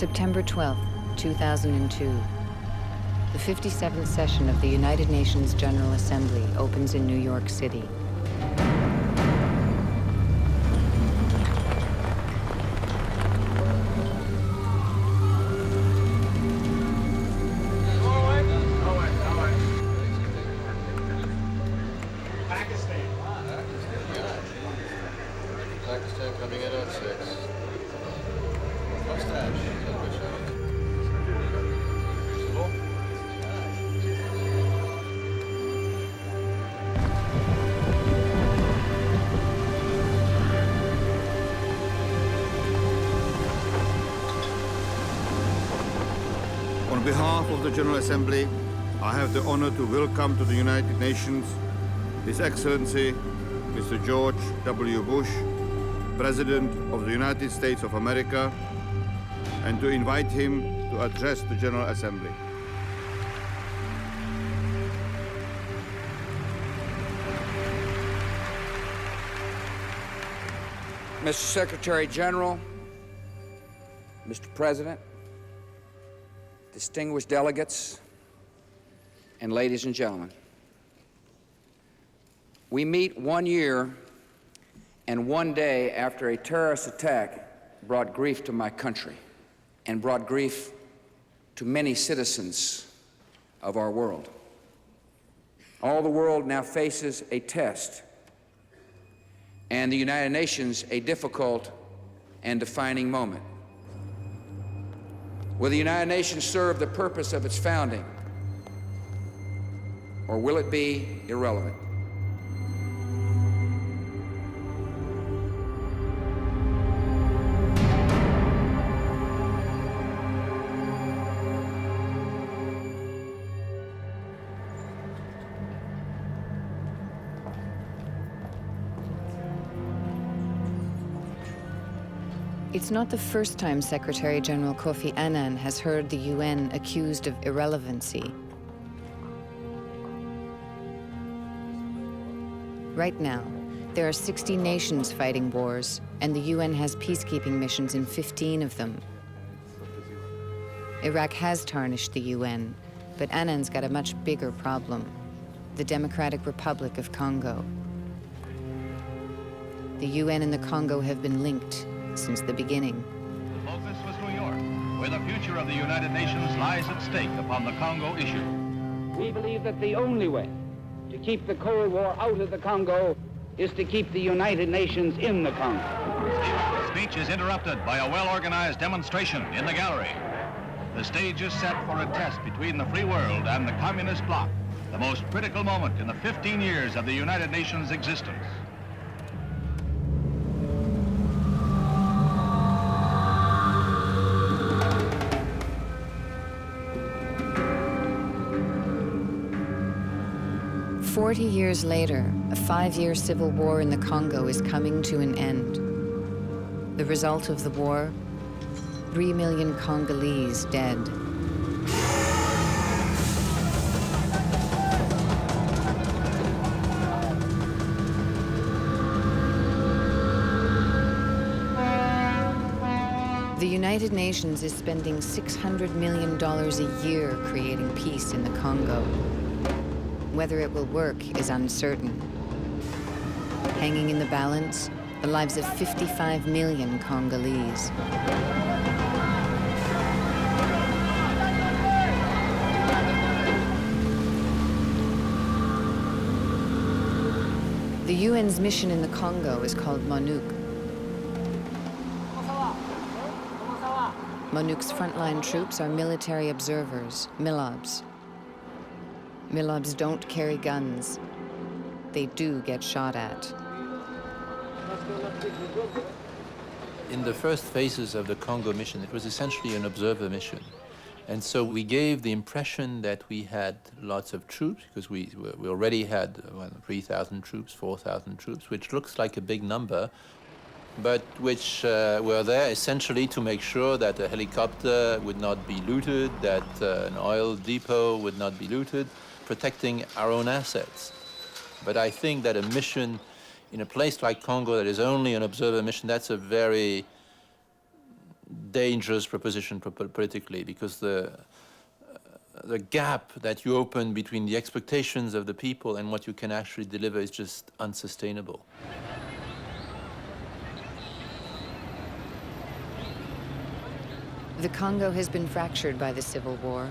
September 12, 2002. The 57th session of the United Nations General Assembly opens in New York City. Pakistan coming in at 6. Mustache. On behalf of the General Assembly, I have the honor to welcome to the United Nations His Excellency, Mr. George W. Bush, President of the United States of America, and to invite him to address the General Assembly. Mr. Secretary General, Mr. President, distinguished delegates, and ladies and gentlemen, we meet 1 year and 1 day after a terrorist attack brought grief to my country and brought grief to many citizens of our world. All the world now faces a test, and the United Nations a difficult and defining moment. Will the United Nations serve the purpose of its founding, or will it be irrelevant? It's not the first time Secretary General Kofi Annan has heard the UN accused of irrelevancy. Right now, there are 60 nations fighting wars, and the UN has peacekeeping missions in 15 of them. Iraq has tarnished the UN, but Annan's got a much bigger problem: the Democratic Republic of Congo. The UN and the Congo have been linked since the beginning. The focus was New York, where the future of the United Nations lies at stake upon the Congo issue. We believe that the only way to keep the Cold War out of the Congo is to keep the United Nations in the Congo. The speech is interrupted by a well-organized demonstration in the gallery. The stage is set for a test between the free world and the communist bloc, the most critical moment in the 15 years of the United Nations' existence. "40 years later, a 5-year civil war in the Congo is coming to an end. The result of the war, 3 million Congolese dead. The United Nations is spending $600 million a year creating peace in the Congo. Whether it will work is uncertain. Hanging in the balance, the lives of 55 million Congolese. The UN's mission in the Congo is called MONUC. MONUC's frontline troops are military observers, MILOBs. MILOBs don't carry guns. They do get shot at. In the first phases of the Congo mission, it was essentially an observer mission. And so we gave the impression that we had lots of troops, because we already had 3,000 troops, 4,000 troops, which looks like a big number, but which were there essentially to make sure that a helicopter would not be looted, that an oil depot would not be looted, protecting our own assets. But I think that a mission in a place like Congo that is only an observer mission, that's a very dangerous proposition politically, because the gap that you open between the expectations of the people and what you can actually deliver is just unsustainable. The Congo has been fractured by the civil war.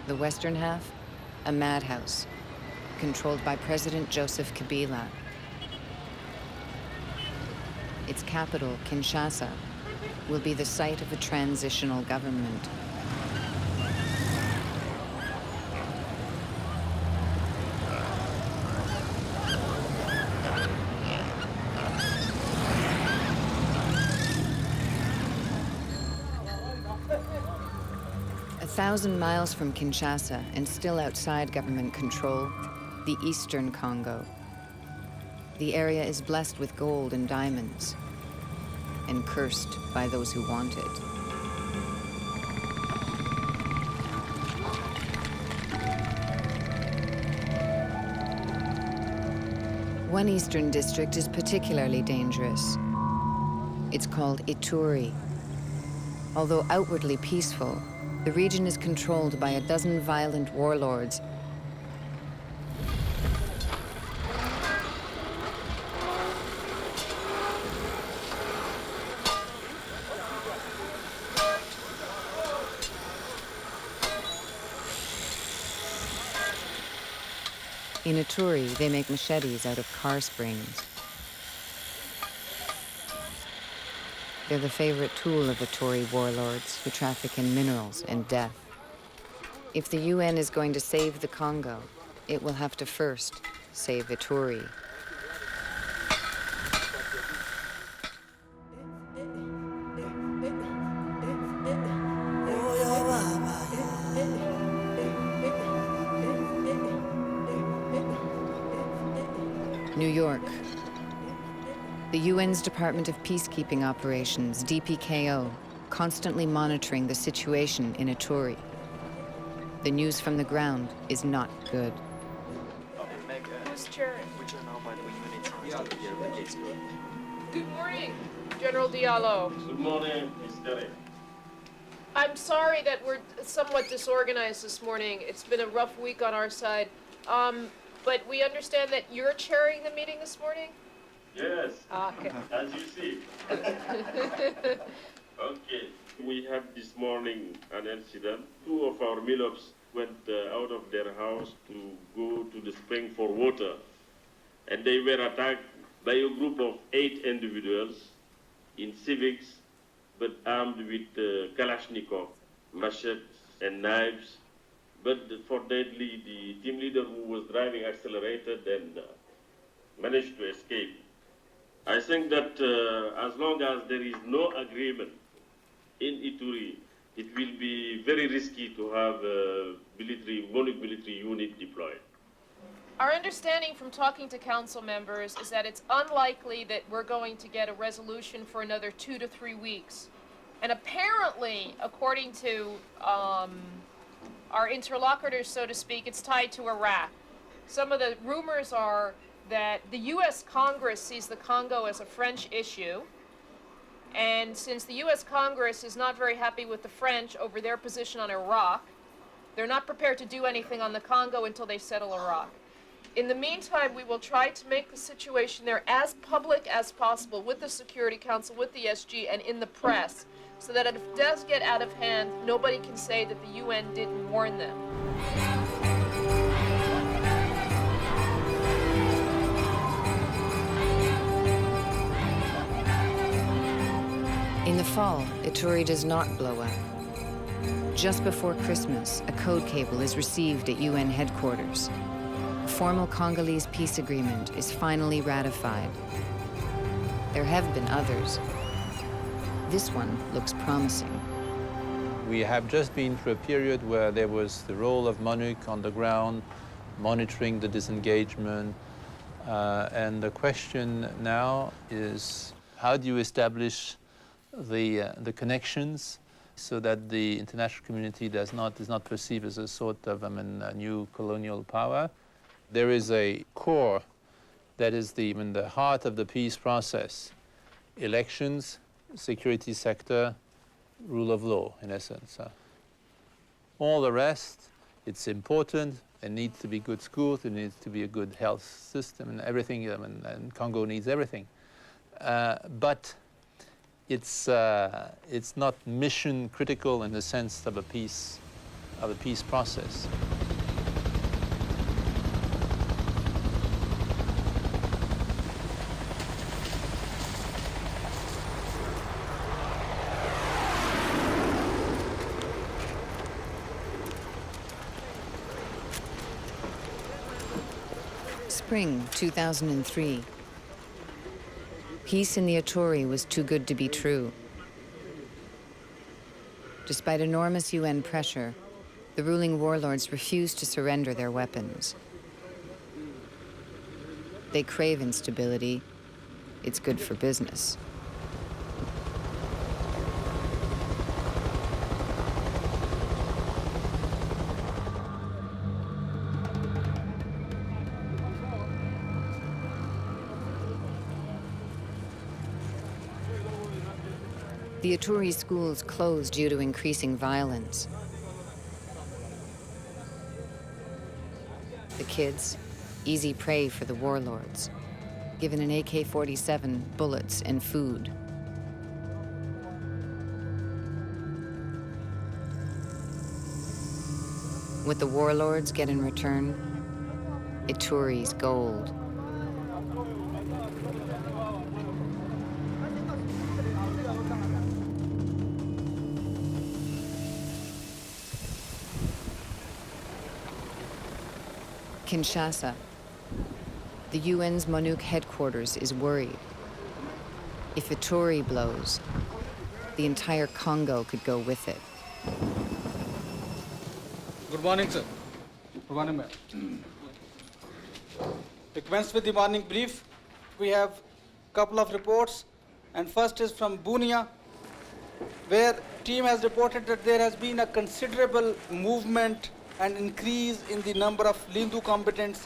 The western half, a madhouse, controlled by President Joseph Kabila. Its capital, Kinshasa, will be the site of a transitional government. A 1,000 miles from Kinshasa and still outside government control, the eastern Congo. The area is blessed with gold and diamonds, and cursed by those who want it. One eastern district is particularly dangerous. It's called Ituri. Although outwardly peaceful, the region is controlled by a dozen violent warlords. In Ituri, they make machetes out of car springs. They're the favorite tool of Ituri warlords who traffic in minerals and death. If the UN is going to save the Congo, it will have to first save Ituri. New York. The UN's Department of Peacekeeping Operations, DPKO, constantly monitoring the situation in Ituri. The news from the ground is not good. Mr. Chair. Good morning, General Diallo. Good morning, Ms. Derek. I'm sorry that we're somewhat disorganized this morning. It's been a rough week on our side. But we understand that you're chairing the meeting this morning? Yes, Okay. as you see. Okay, we had this morning an incident. Two of our militias went out of their house to go to the spring for water. And they were attacked by a group of 8 individuals in civics, but armed with Kalashnikov, machetes and knives. But fortunately, the team leader who was driving accelerated and managed to escape. I think that as long as there is no agreement in Ituri, it will be very risky to have a military unit deployed. Our understanding from talking to council members is that it's unlikely that we're going to get a resolution for another 2 to 3 weeks. And apparently, according to our interlocutors, so to speak, it's tied to Iraq. Some of the rumors are that the U.S. Congress sees the Congo as a French issue, and since the U.S. Congress is not very happy with the French over their position on Iraq, they're not prepared to do anything on the Congo until they settle Iraq. In the meantime, we will try to make the situation there as public as possible with the Security Council, with the SG, and in the press, so that if it does get out of hand, nobody can say that the UN didn't warn them. In the fall, Ituri does not blow up. Just before Christmas, a code cable is received at UN headquarters. A formal Congolese peace agreement is finally ratified. There have been others. This one looks promising. We have just been through a period where there was the role of MONUC on the ground, monitoring the disengagement. And the question now is, how do you establish the connections so that the international community is not perceived as a sort of a new colonial power? There is a core that is the heart of the peace process. Elections security sector, rule of law, in essence. All the rest, it's important. There needs to be good schools, there needs to be a good health system and everything, and Congo needs everything. But it's not mission critical in the sense of a peace process. Spring 2003. Peace in the Ituri was too good to be true. Despite enormous UN pressure, the ruling warlords refused to surrender their weapons. They crave instability. It's good for business. The Ituri schools closed due to increasing violence. The kids, easy prey for the warlords, given an AK-47, bullets, and food. What the warlords get in return? Ituri's gold. Kinshasa. The UN's MONUC headquarters is worried. If Ituri blows, the entire Congo could go with it. Good morning, sir. Good morning, ma'am. We commence with the morning brief. We have a couple of reports, and first is from Bunia, where team has reported that there has been a considerable movement and increase in the number of Lindu combatants.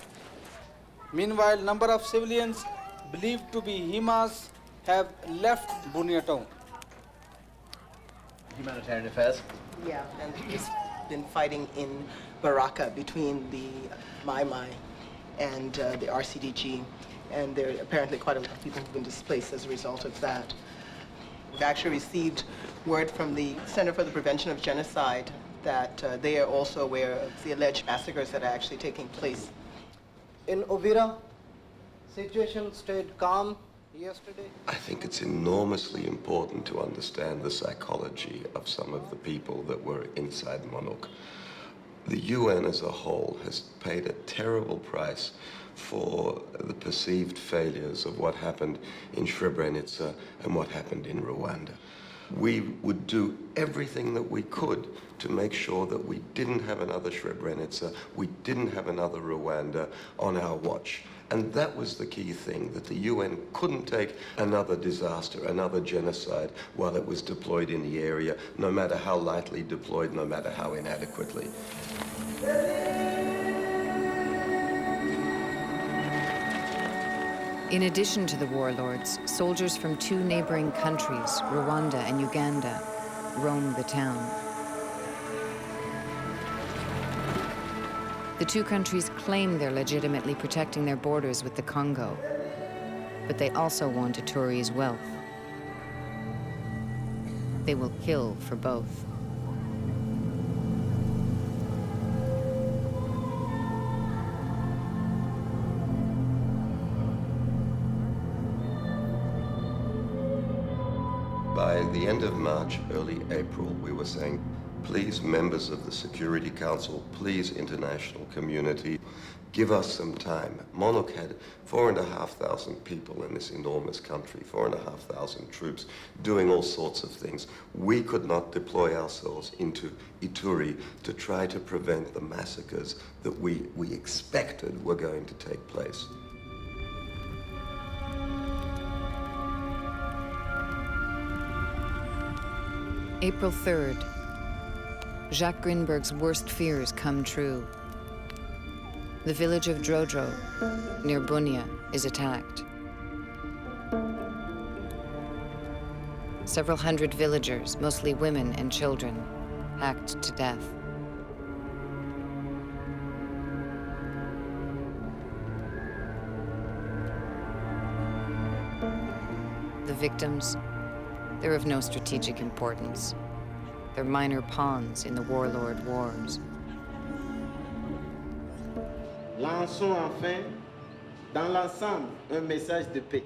Meanwhile, number of civilians believed to be Himas have left Bunia town. Humanitarian affairs? Yeah, and there's been fighting in Baraka between the Mai Mai and the RCDG, and there are apparently quite a lot of people who've been displaced as a result of that. We've actually received word from the Center for the Prevention of Genocide that they are also aware of the alleged massacres that are actually taking place. In Uvira, situation stayed calm yesterday. I think it's enormously important to understand the psychology of some of the people that were inside MONUC. The UN as a whole has paid a terrible price for the perceived failures of what happened in Srebrenica and what happened in Rwanda. We would do everything that we could to make sure that we didn't have another Srebrenica, we didn't have another Rwanda on our watch. And that was the key thing, that the UN couldn't take another disaster, another genocide, while it was deployed in the area, no matter how lightly deployed, no matter how inadequately. In addition to the warlords, soldiers from two neighboring countries, Rwanda and Uganda, roam the town. The two countries claim they're legitimately protecting their borders with the Congo, but they also want Ituri's wealth. They will kill for both. By the end of March, early April, we were saying, please, members of the Security Council, please, international community, give us some time. MONUC had 4,500 people in this enormous country, 4,500 troops doing all sorts of things. We could not deploy ourselves into Ituri to try to prevent the massacres that we expected were going to take place. April 3rd. Jacques Grinberg's worst fears come true. The village of Drodro, near Bunia, is attacked. Several hundred villagers, mostly women and children, hacked to death. The victims, they're of no strategic importance. They're minor pawns in the warlord wars. Lançons enfin, dans l'ensemble, un message de paix,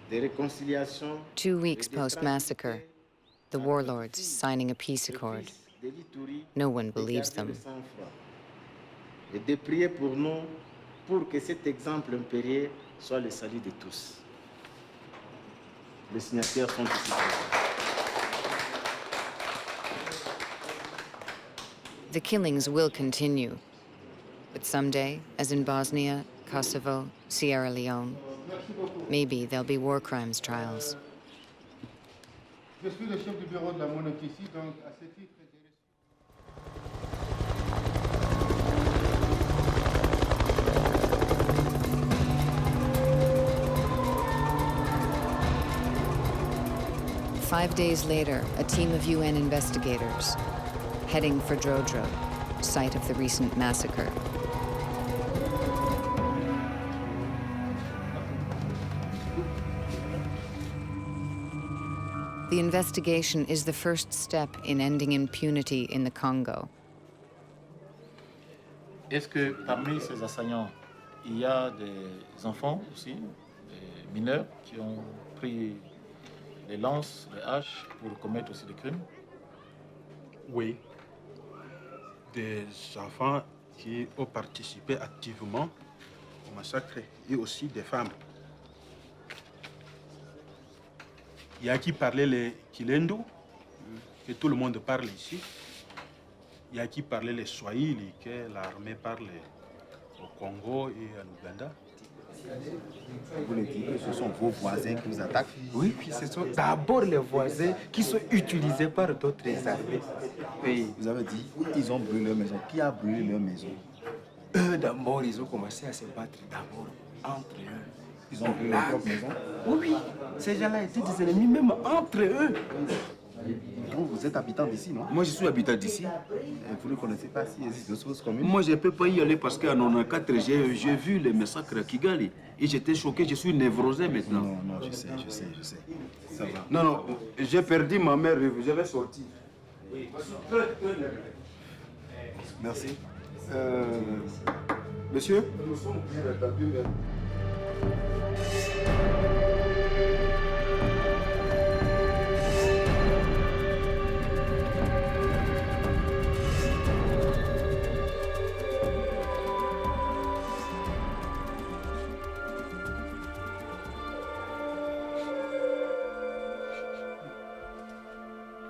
de réconciliation. 2 weeks post-massacre, the warlords signing a peace accord. No one believes them. Et de prier pour nous, pour que cet exemple impérieux soit le salut de tous. Les signataires sont ici. The killings will continue. But someday, as in Bosnia, Kosovo, Sierra Leone, maybe there'll be war crimes trials. Je suis le chef du bureau de la monarchie ici, donc à ce titre, Five days later, a team of UN investigators heading for Drodro, site of the recent massacre. The investigation is the first step in ending impunity in the Congo. Est-ce que parmi ces assaillants, il y a des enfants aussi, des mineurs qui ont pris les lances, les haches pour commettre aussi des crimes? Oui. Des enfants qui ont participé activement au massacre et aussi des femmes. Il y a qui parlait les Kilendo, que tout le monde parle ici. Il y a qui parlait les Swahili, que l'armée parle au Congo et en Ouganda. Vous voulez dire que ce sont vos voisins qui vous attaquent? Oui, puis ce sont d'abord les voisins qui sont utilisés par d'autres armées. Oui. Vous avez dit, ils ont brûlé leur maison. Qui a brûlé leur maison? Eux d'abord, ils ont commencé à se battre d'abord entre eux. Ils ont brûlé leur propre maison? Oui, oui. Ces gens-là étaient des ennemis même entre eux. Vous êtes habitant d'ici, non? Moi, je suis habitant d'ici. Vous ne connaissez pas s'il existe d'autres choses communes? Moi, je ne peux pas y aller parce qu'en 1994, j'ai vu les massacres à Kigali et j'étais choqué, je suis névrosé maintenant. Non, non, je sais. Ça va. Non, non, j'ai perdu ma mère, je vais sortir. Merci. Monsieur? Nous sommes bien attendus.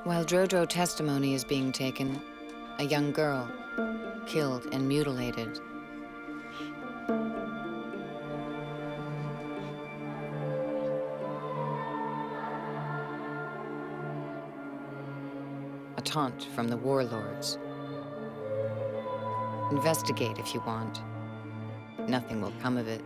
While Drodro testimony is being taken, a young girl, killed and mutilated. A taunt from the warlords. Investigate if you want. Nothing will come of it.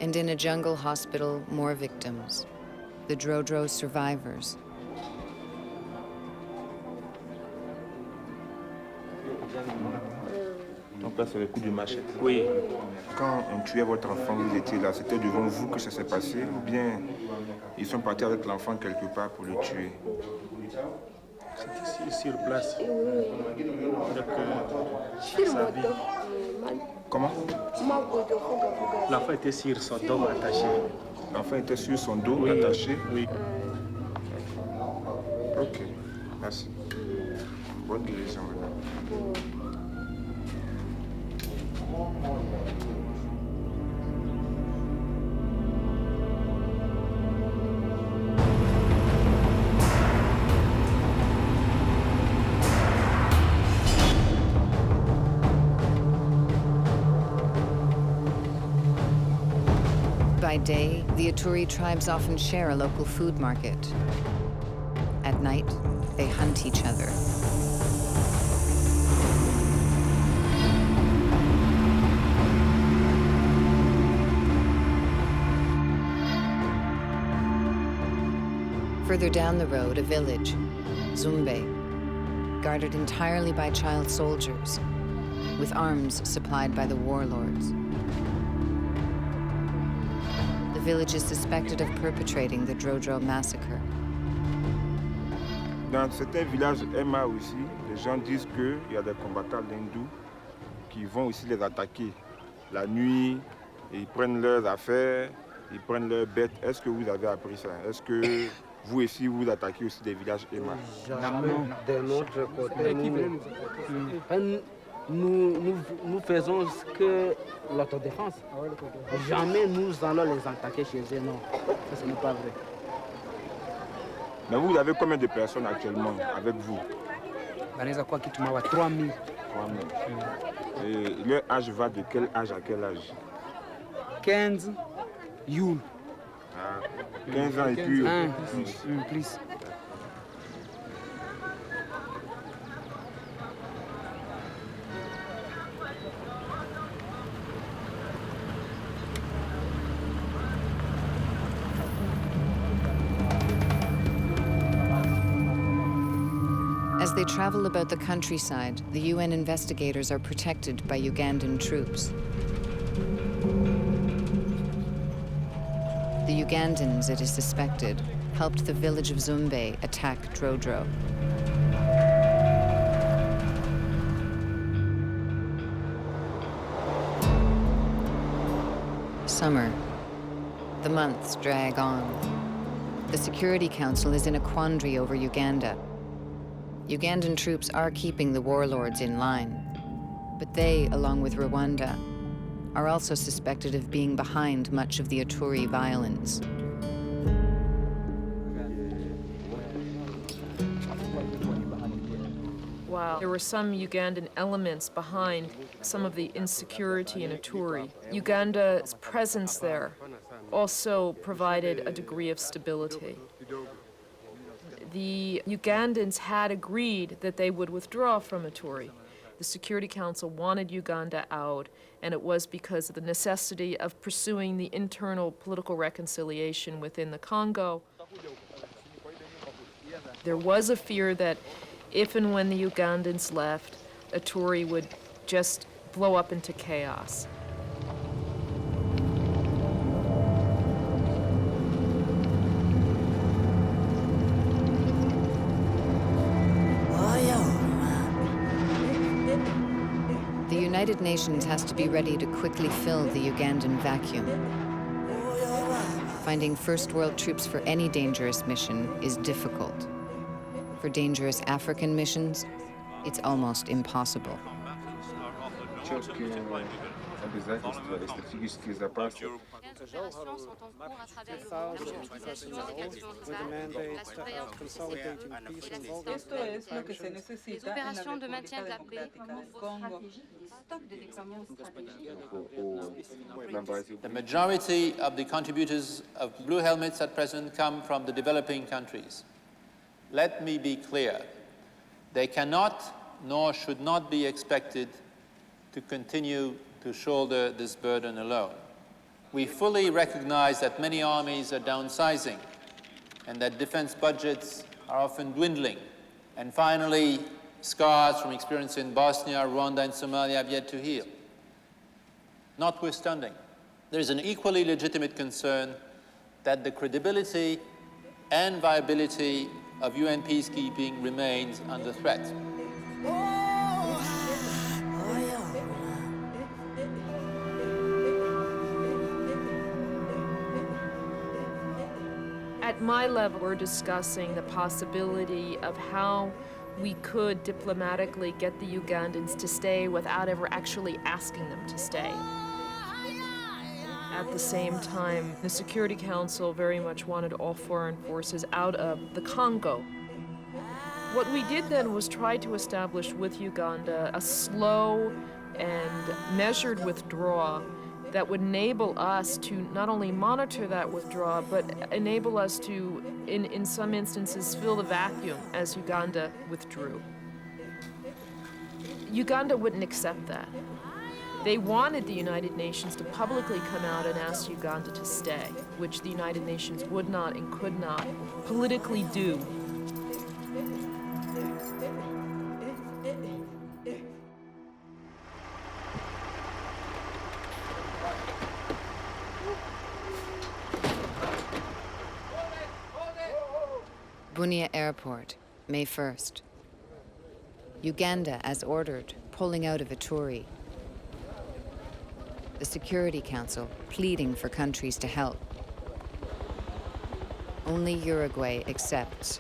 And in a jungle hospital, more victims. The Drodro survivors. Donc là, c'est le coup du machette. Oui. Quand on tuait votre enfant, vous étiez là, c'était devant vous que ça s'est passé ou bien ils sont partis avec l'enfant quelque part pour le tuer? C'était sur place. Comment? L'enfant était sur son dos attaché. L'enfant était sur son dos attaché? Oui. Ok, merci. Bonne guérison, madame. By day, the Ituri tribes often share a local food market. At night, they hunt each other. Further down the road, a village, Zumbe, guarded entirely by child soldiers, with arms supplied by the warlords. The village is suspected of perpetrating the Drodro massacre. Dans certains villages MA aussi, les gens disent qu'il y a des combattants hindous qui vont aussi les attaquer la nuit, et ils prennent leurs affaires, ils prennent leurs bêtes. Est-ce que vous avez appris ça? Est-ce que vous aussi, vous attaquez aussi des villages EMA? Jamais de notre côté. Nous faisons que l'autodéfense. Jamais nous allons les attaquer chez eux, non. Ça, ce n'est pas vrai. Mais vous avez combien de personnes actuellement avec vous? 3000. Et leur âge va de quel âge à quel âge? 15 Youl. 15 ans et puis plus. As they travel about the countryside, the UN investigators are protected by Ugandan troops. The Ugandans, it is suspected, helped the village of Zumbe attack Drodro. Summer. The months drag on. The Security Council is in a quandary over Uganda. Ugandan troops are keeping the warlords in line, but they, along with Rwanda, are also suspected of being behind much of the Ituri violence. While there were some Ugandan elements behind some of the insecurity in Ituri, Uganda's presence there also provided a degree of stability. The Ugandans had agreed that they would withdraw from Ituri. The Security Council wanted Uganda out, and it was because of the necessity of pursuing the internal political reconciliation within the Congo. There was a fear that if and when the Ugandans left, Ituri would just blow up into chaos. The United Nations has to be ready to quickly fill the Ugandan vacuum. Finding first world troops for any dangerous mission is difficult. For dangerous African missions, it's almost impossible. The majority of the contributors of blue helmets at present come from the developing countries. Let me be clear, they cannot nor should not be expected to continue to shoulder this burden alone. We fully recognize that many armies are downsizing and that defense budgets are often dwindling. And finally, scars from experience in Bosnia, Rwanda, and Somalia have yet to heal. Notwithstanding, there is an equally legitimate concern that the credibility and viability of UN peacekeeping remains under threat. At my level, we're discussing the possibility of how we could diplomatically get the Ugandans to stay without ever actually asking them to stay. At the same time, the Security Council very much wanted all foreign forces out of the Congo. What we did then was try to establish with Uganda a slow and measured withdrawal that would enable us to not only monitor that withdrawal, but enable us to, in some instances, fill the vacuum as Uganda withdrew. Uganda wouldn't accept that. They wanted the United Nations to publicly come out and ask Uganda to stay, which the United Nations would not and could not politically do. Bunia Airport, May 1st. Uganda, as ordered, pulling out of Ituri. The Security Council pleading for countries to help. Only Uruguay accepts.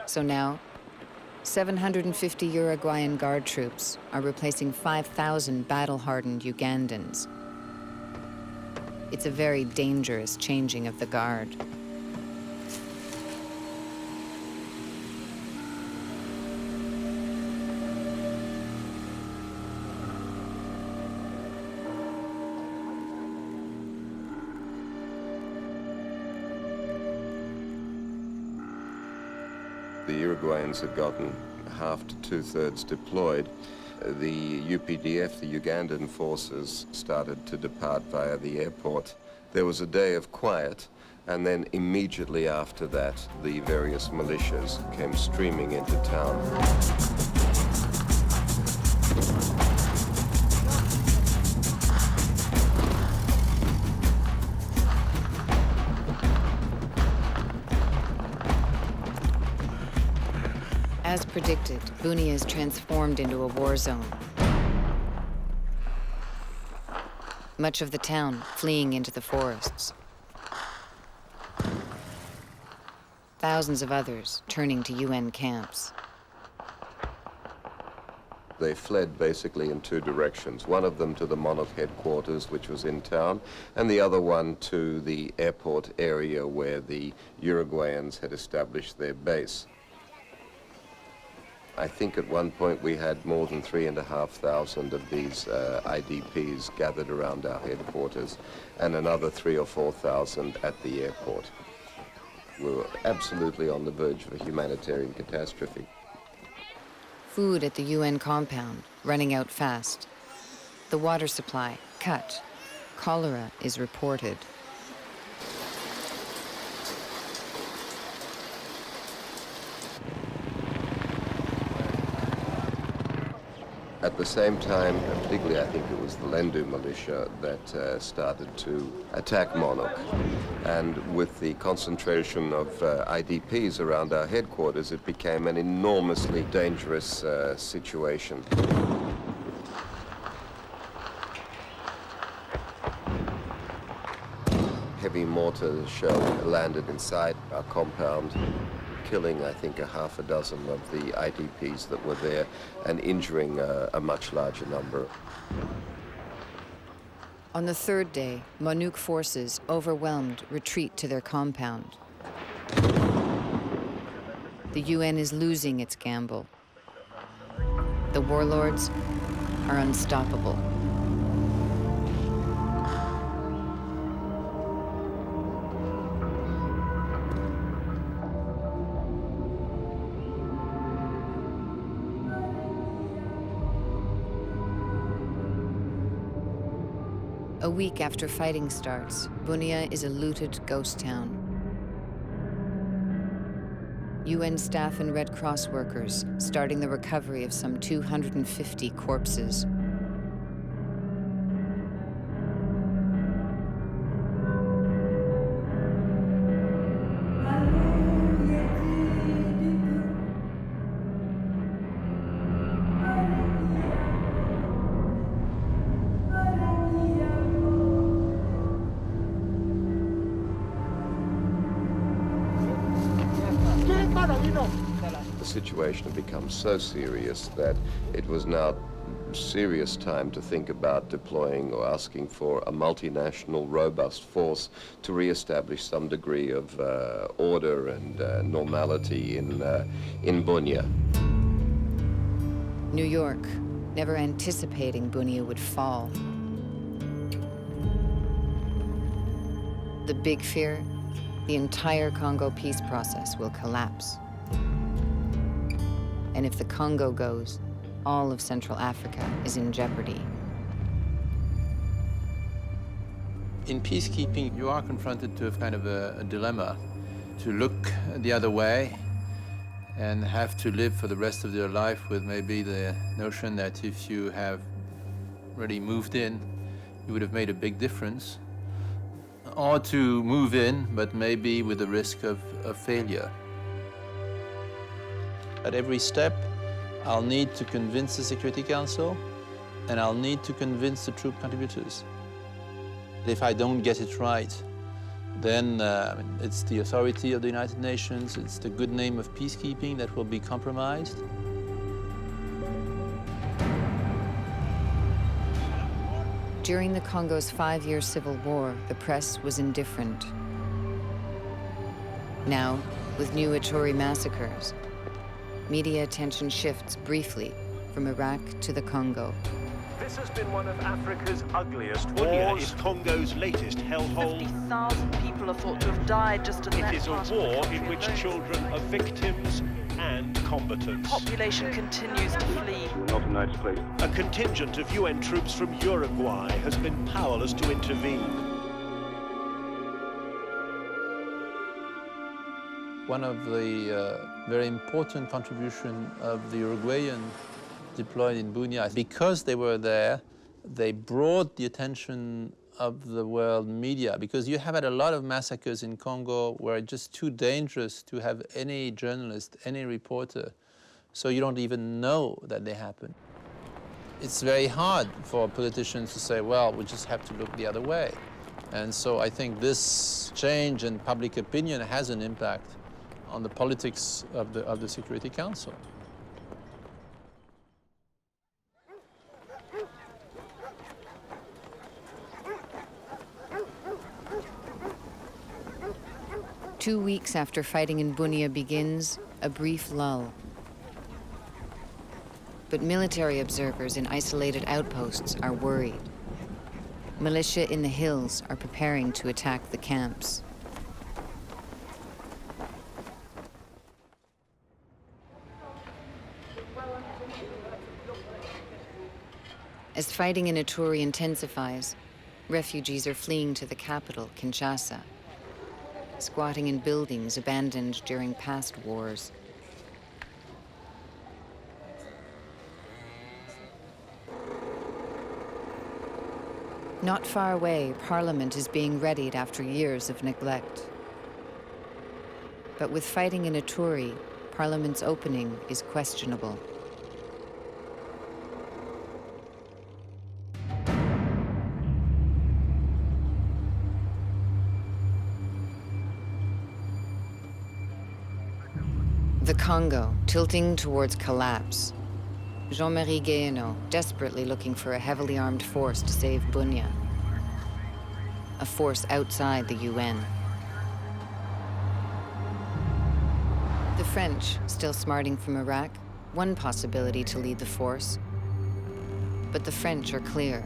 So now, 750 Uruguayan guard troops are replacing 5,000 battle-hardened Ugandans. It's a very dangerous changing of the guard. The Uruguayans had gotten half to two-thirds deployed. The UPDF, the Ugandan forces, started to depart via the airport. There was a day of quiet, and then immediately after that, the various militias came streaming into town. As predicted, Bunia is transformed into a war zone. Much of the town fleeing into the forests. Thousands of others turning to UN camps. They fled basically in two directions. One of them to the MONUC headquarters, which was in town, and the other one to the airport area where the Uruguayans had established their base. I think at one point we had more than 3,500 of these IDPs gathered around our headquarters, and another 3,000 or 4,000 at the airport. We were absolutely on the verge of a humanitarian catastrophe. Food at the UN compound, running out fast. The water supply, cut. Cholera is reported. At the same time, particularly I think it was the Lendu militia that started to attack MONUC. And with the concentration of IDPs around our headquarters, it became an enormously dangerous situation. Heavy mortar shell landed inside our compound, killing, I think, a half a dozen of the IDPs that were there and injuring a much larger number. On the third day, MONUC forces, overwhelmed, retreat to their compound. The UN is losing its gamble. The warlords are unstoppable. A week after fighting starts, Bunia is a looted ghost town. UN staff and Red Cross workers starting the recovery of some 250 corpses. The situation had become so serious that it was now serious time to think about deploying or asking for a multinational, robust force to re-establish some degree of order and normality in Bunia. New York, never anticipating Bunia would fall. The big fear, the entire Congo peace process will collapse. And if the Congo goes, all of Central Africa is in jeopardy. In peacekeeping, you are confronted to a kind of a dilemma, to look the other way and have to live for the rest of your life with maybe the notion that if you have really moved in, you would have made a big difference, or to move in, but maybe with the risk of failure. At every step, I'll need to convince the Security Council, and I'll need to convince the troop contributors. If I don't get it right, then it's the authority of the United Nations, it's the good name of peacekeeping that will be compromised. During the Congo's 5-year civil war, the press was indifferent. Now, with new Ituri massacres, media attention shifts briefly from Iraq to the Congo. This has been one of Africa's ugliest wars. Bunia is Congo's latest hellhole. 50,000 people are thought to have died just in that It is a war in which children are victims and combatants. Population continues to flee. Not a nice place. A contingent of UN troops from Uruguay has been powerless to intervene. One of the very important contributions of the Uruguayan deployed in Bunia, because they were there, they brought the attention of the world media, because you have had a lot of massacres in Congo where it's just too dangerous to have any journalist, any reporter, so you don't even know that they happen. It's very hard for politicians to say, well, we just have to look the other way. And so I think this change in public opinion has an impact on the politics of the Security Council. Two weeks after fighting in Bunia begins, a brief lull. But military observers in isolated outposts are worried. Militia in the hills are preparing to attack the camps. As fighting in Ituri intensifies, refugees are fleeing to the capital, Kinshasa, squatting in buildings abandoned during past wars. Not far away, Parliament is being readied after years of neglect. But with fighting in Ituri, Parliament's opening is questionable. The Congo, tilting towards collapse. Jean-Marie Guéhenno, desperately looking for a heavily armed force to save Bunia. A force outside the UN. The French, still smarting from Iraq, one possibility to lead the force. But the French are clear.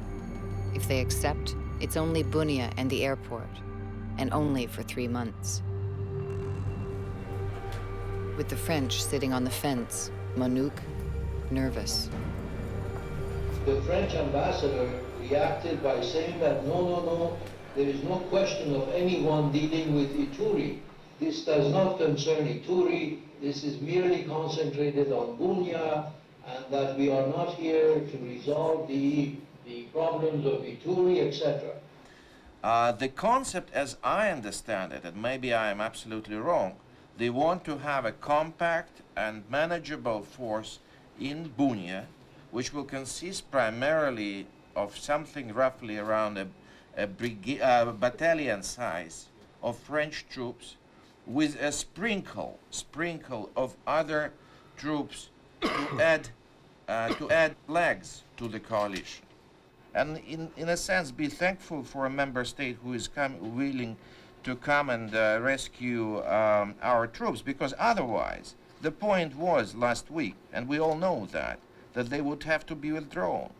If they accept, it's only Bunia and the airport, and only for 3 months. With the French sitting on the fence, Monique nervous. The French ambassador reacted by saying that no, there is no question of anyone dealing with Ituri. This does not concern Ituri. This is merely concentrated on Bunia, and that we are not here to resolve the problems of Ituri, etc. The concept, as I understand it, and maybe I am absolutely wrong, they want to have a compact and manageable force in Bunia, which will consist primarily of something roughly around a battalion size of French troops, with a sprinkle of other troops to add to add legs to the coalition. And in a sense, be thankful for a member state who is willing to come and rescue our troops, because otherwise, the point was last week, and we all know that they would have to be withdrawn.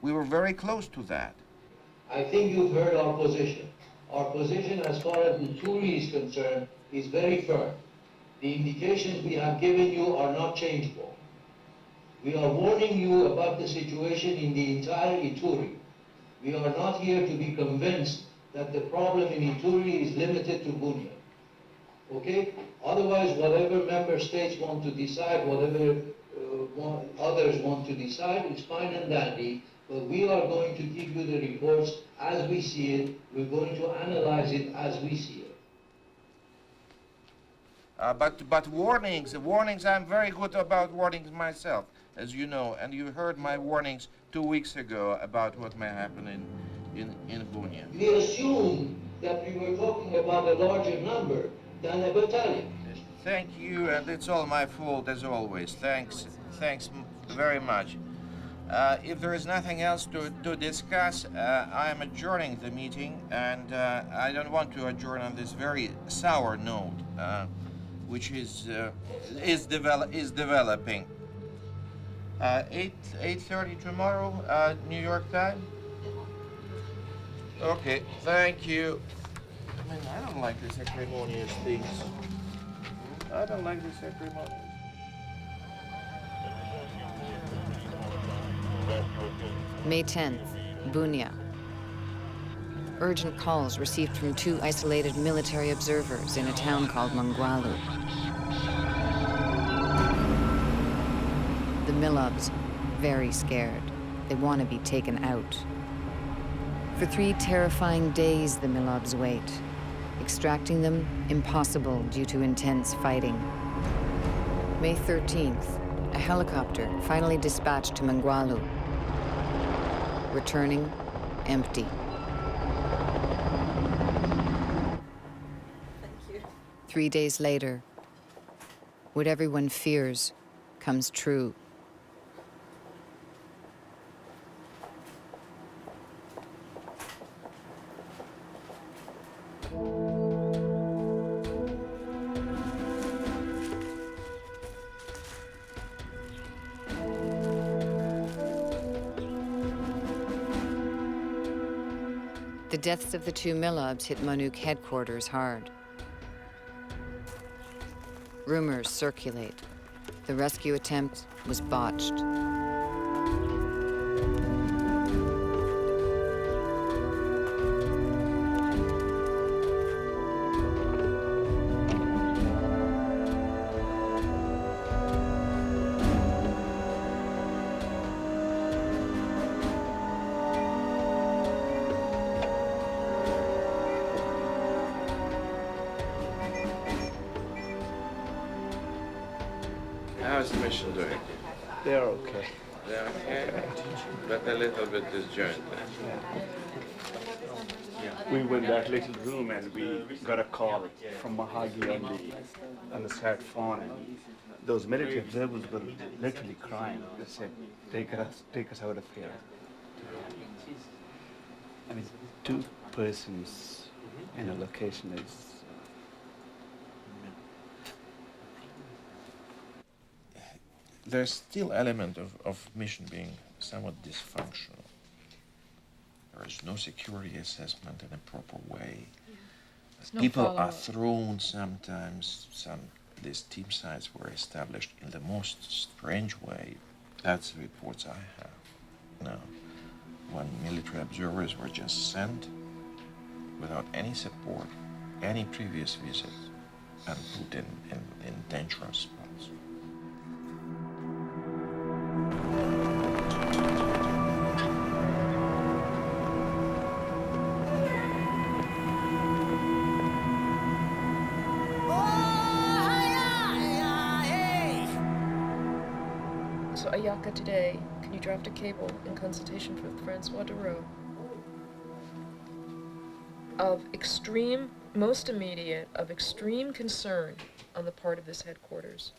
We were very close to that. I think you've heard our position. Our position as far as Ituri is concerned is very firm. The indications we have given you are not changeable. We are warning you about the situation in the entire Ituri. We are not here to be convinced that the problem in Ituri is limited to Bunia. Okay? Otherwise, whatever member states want to decide, whatever others want to decide, it's fine and dandy. But we are going to give you the reports as we see it. We're going to analyze it as we see it. But warnings, I'm very good about warnings myself, as you know, and you heard my warnings 2 weeks ago about what may happen in Bunia. We assumed that we were talking about a larger number than a battalion. Thank you, and it's all my fault as always. Thanks very much. If there is nothing else to discuss, I am adjourning the meeting, and I don't want to adjourn on this very sour note, which is developing. 8:30 tomorrow, New York time. Okay, thank you. I mean, I don't like these acrimonious things. I don't like these acrimonious. May 10th, Bunia. Urgent calls received from 2 isolated military observers in a town called Mangwalu. The Milobs, very scared. They want to be taken out. For 3 terrifying days, the Milobs wait. Extracting them, impossible due to intense fighting. May 13th, a helicopter finally dispatched to Mangwalu. Returning, empty. Thank you. 3 days later, what everyone fears comes true. The deaths of the 2 Milobs hit MONUC headquarters hard. Rumors circulate. The rescue attempt was botched. How's the mission doing? They're okay. They're okay, but a little bit disjointed. We went that little room and we got a call from Mahagi on the sat phone, and those military observers were literally crying. They said, take us out of here. I mean, 2 persons in a location is... There's still element of mission being somewhat dysfunctional. There is no security assessment in a proper way. People are thrown sometimes. These team sites were established in the most strange way. That's the reports I have. Now, when military observers were just sent without any support, any previous visit, and put in dangerous spots. So Ayaka today, can you draft a cable in consultation with Francois Drodro of extreme, most immediate, of extreme concern on the part of this headquarters?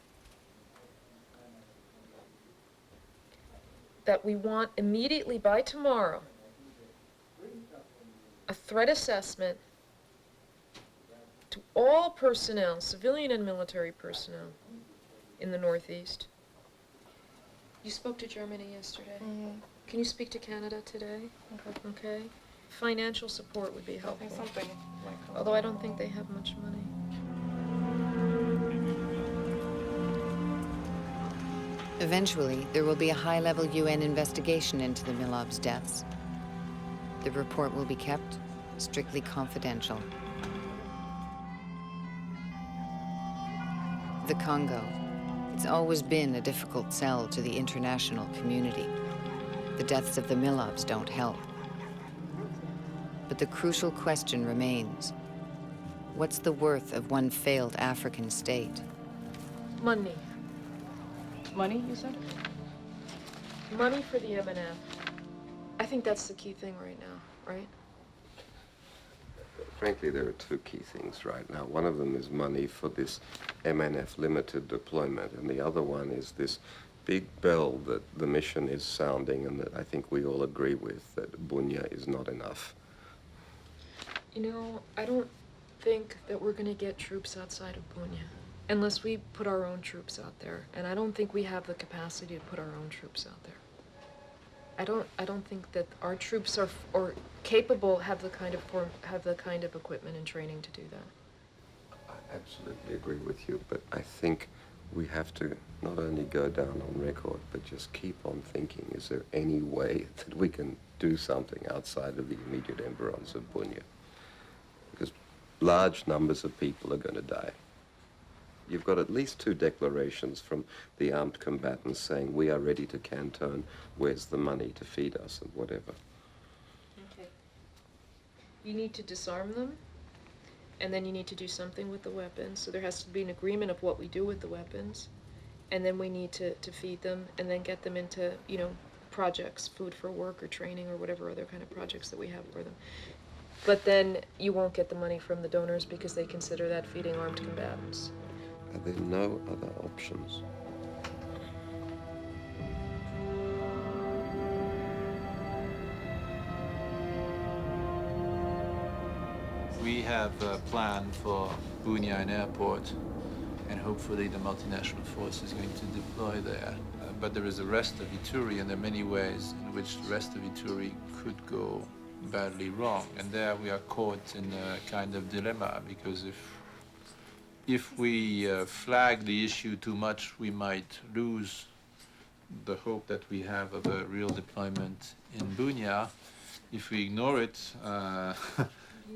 that we want immediately by tomorrow a threat assessment to all personnel, civilian and military personnel, in the Northeast. You spoke to Germany yesterday. Mm-hmm. Can you speak to Canada today? Okay. Financial support would be helpful. Something like Although I don't think they have much money. Eventually, there will be a high-level UN investigation into the Milob's deaths. The report will be kept strictly confidential. The Congo. It's always been a difficult sell to the international community. The deaths of the Milobs don't help. But the crucial question remains. What's the worth of one failed African state? Money. Money, you said? Money for the MNF. I think that's the key thing right now, right? Frankly, there are two key things right now. One of them is money for this MNF limited deployment, and the other one is this big bell that the mission is sounding and that I think we all agree with, that Bunia is not enough. You know, I don't think that we're going to get troops outside of Bunia unless we put our own troops out there, and I don't think we have the capacity to put our own troops out there. I don't think that our troops are capable, have the kind of equipment and training to do that. I absolutely agree with you, but I think we have to not only go down on record, but just keep on thinking, is there any way that we can do something outside of the immediate environs of Bunia? Because large numbers of people are going to die. You've got at least 2 declarations from the armed combatants saying, we are ready to canton, where's the money to feed us and whatever. Okay. You need to disarm them, and then you need to do something with the weapons. So there has to be an agreement of what we do with the weapons, and then we need to feed them and then get them into, you know, projects, food for work or training or whatever other kind of projects that we have for them. But then you won't get the money from the donors because they consider that feeding armed combatants. Are there no other options? We have a plan for Bunia and airport, and hopefully the multinational force is going to deploy there. But there is the rest of Ituri, and there are many ways in which the rest of Ituri could go badly wrong. And there we are caught in a kind of dilemma, because if we flag the issue too much, we might lose the hope that we have of a real deployment in Bunia. If we ignore it,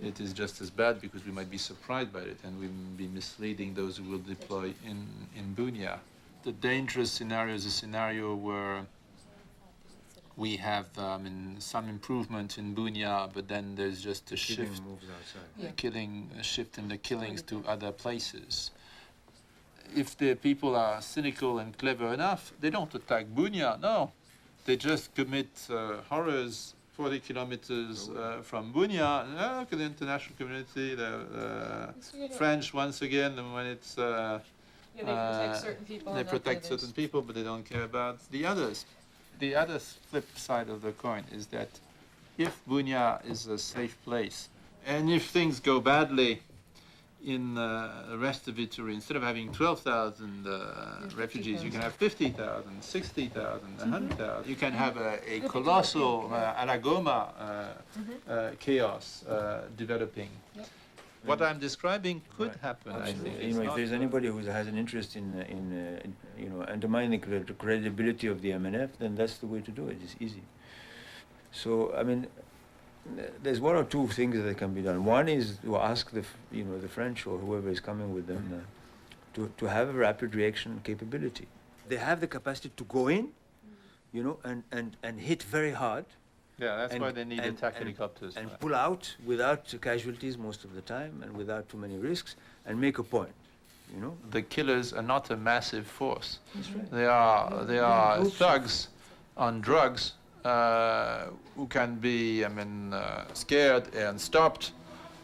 it is just as bad, because we might be surprised by it and we will be misleading those who will deploy in Bunia. The dangerous scenario is a scenario where we have some improvement in Bunia, but then there's just a shift, a shift in the killings to other places. If the people are cynical and clever enough, they don't attack Bunia, no. They just commit horrors 40 kilometers from Bunia. Look at the international community, the French, once again, when it's... they protect certain people. They protect certain people, but they don't care about the others. The other flip side of the coin is that if Bunia is a safe place, and if things go badly in the rest of Ituri, instead of having 12,000 refugees, you can have 50,000, 60,000, 100,000. You can have a colossal Alagoma chaos developing. What I'm describing could happen, I think. You know, if there's anybody who has an interest in you know, undermining the credibility of the MNF, then that's the way to do it. It's easy. So, I mean, there's 1 or 2 things that can be done. One is to ask the French or whoever is coming with them to have a rapid reaction capability. They have the capacity to go in, you know, and hit very hard. Yeah, that's why they need attack helicopters. And pull out without casualties most of the time and without too many risks and make a point, you know? The killers are not a massive force. That's right. They are thugs on drugs who can be, scared and stopped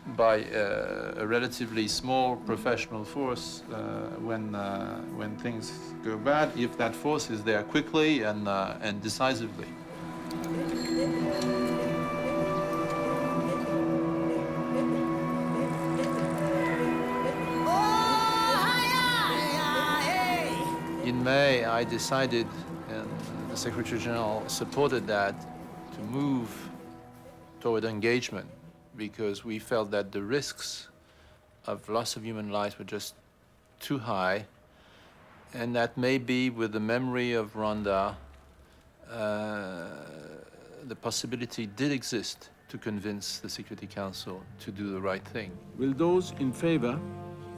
by a relatively small professional force when things go bad, if that force is there quickly and decisively. In May, I decided, and the Secretary General supported that, to move toward engagement, because we felt that the risks of loss of human lives were just too high, and that maybe with the memory of Rwanda, the possibility did exist to convince the Security Council to do the right thing. Will those in favor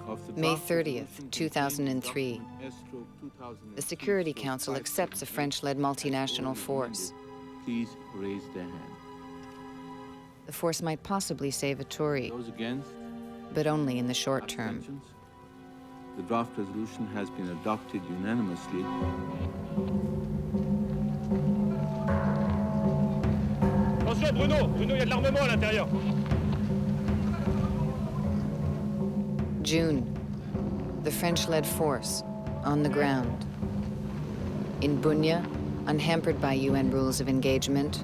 of the May 30th, 2003. The Security Council accepts a French-led multinational force. Please raise their hand. The force might possibly save Ituri, Those against? but only in the short term. Abstentions? The draft resolution has been adopted unanimously. Attention, Bruno! Bruno, il y a de l'armement à l'intérieur! June, the French-led force on the ground. In Bunia, unhampered by UN rules of engagement,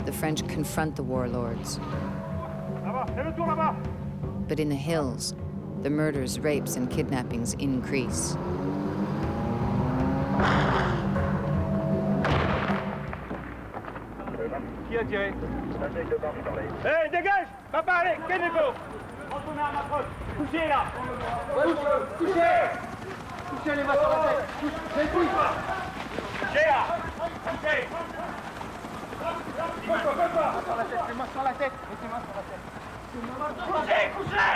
the French confront the warlords. But in the hills, the murders, rapes, and kidnappings increase. Qui a tiré? Hé, dégage! Pas parler! Calmez-vous! Retournez à ma poste! Couchez là! Couchez! Couchez les mains sur la tête! Couchez là! Couchez! Sur la tête, les mains sur la tête! Mettez les mains sur la tête! Couchez!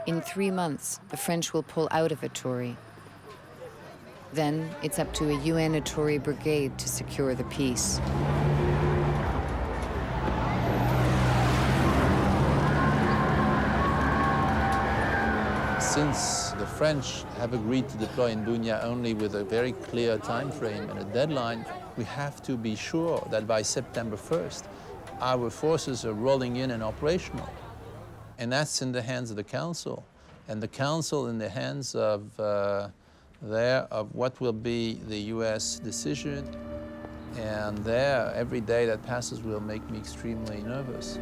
In 3 months, the French will pull out of Ituri. Then it's up to a UN Ituri brigade to secure the peace. Since the French have agreed to deploy in Bunia only with a very clear time frame and a deadline, we have to be sure that by September 1st, our forces are rolling in and operational. And that's in the hands of the Council. And the Council in the hands of what will be the US decision. And there, every day that passes will make me extremely nervous.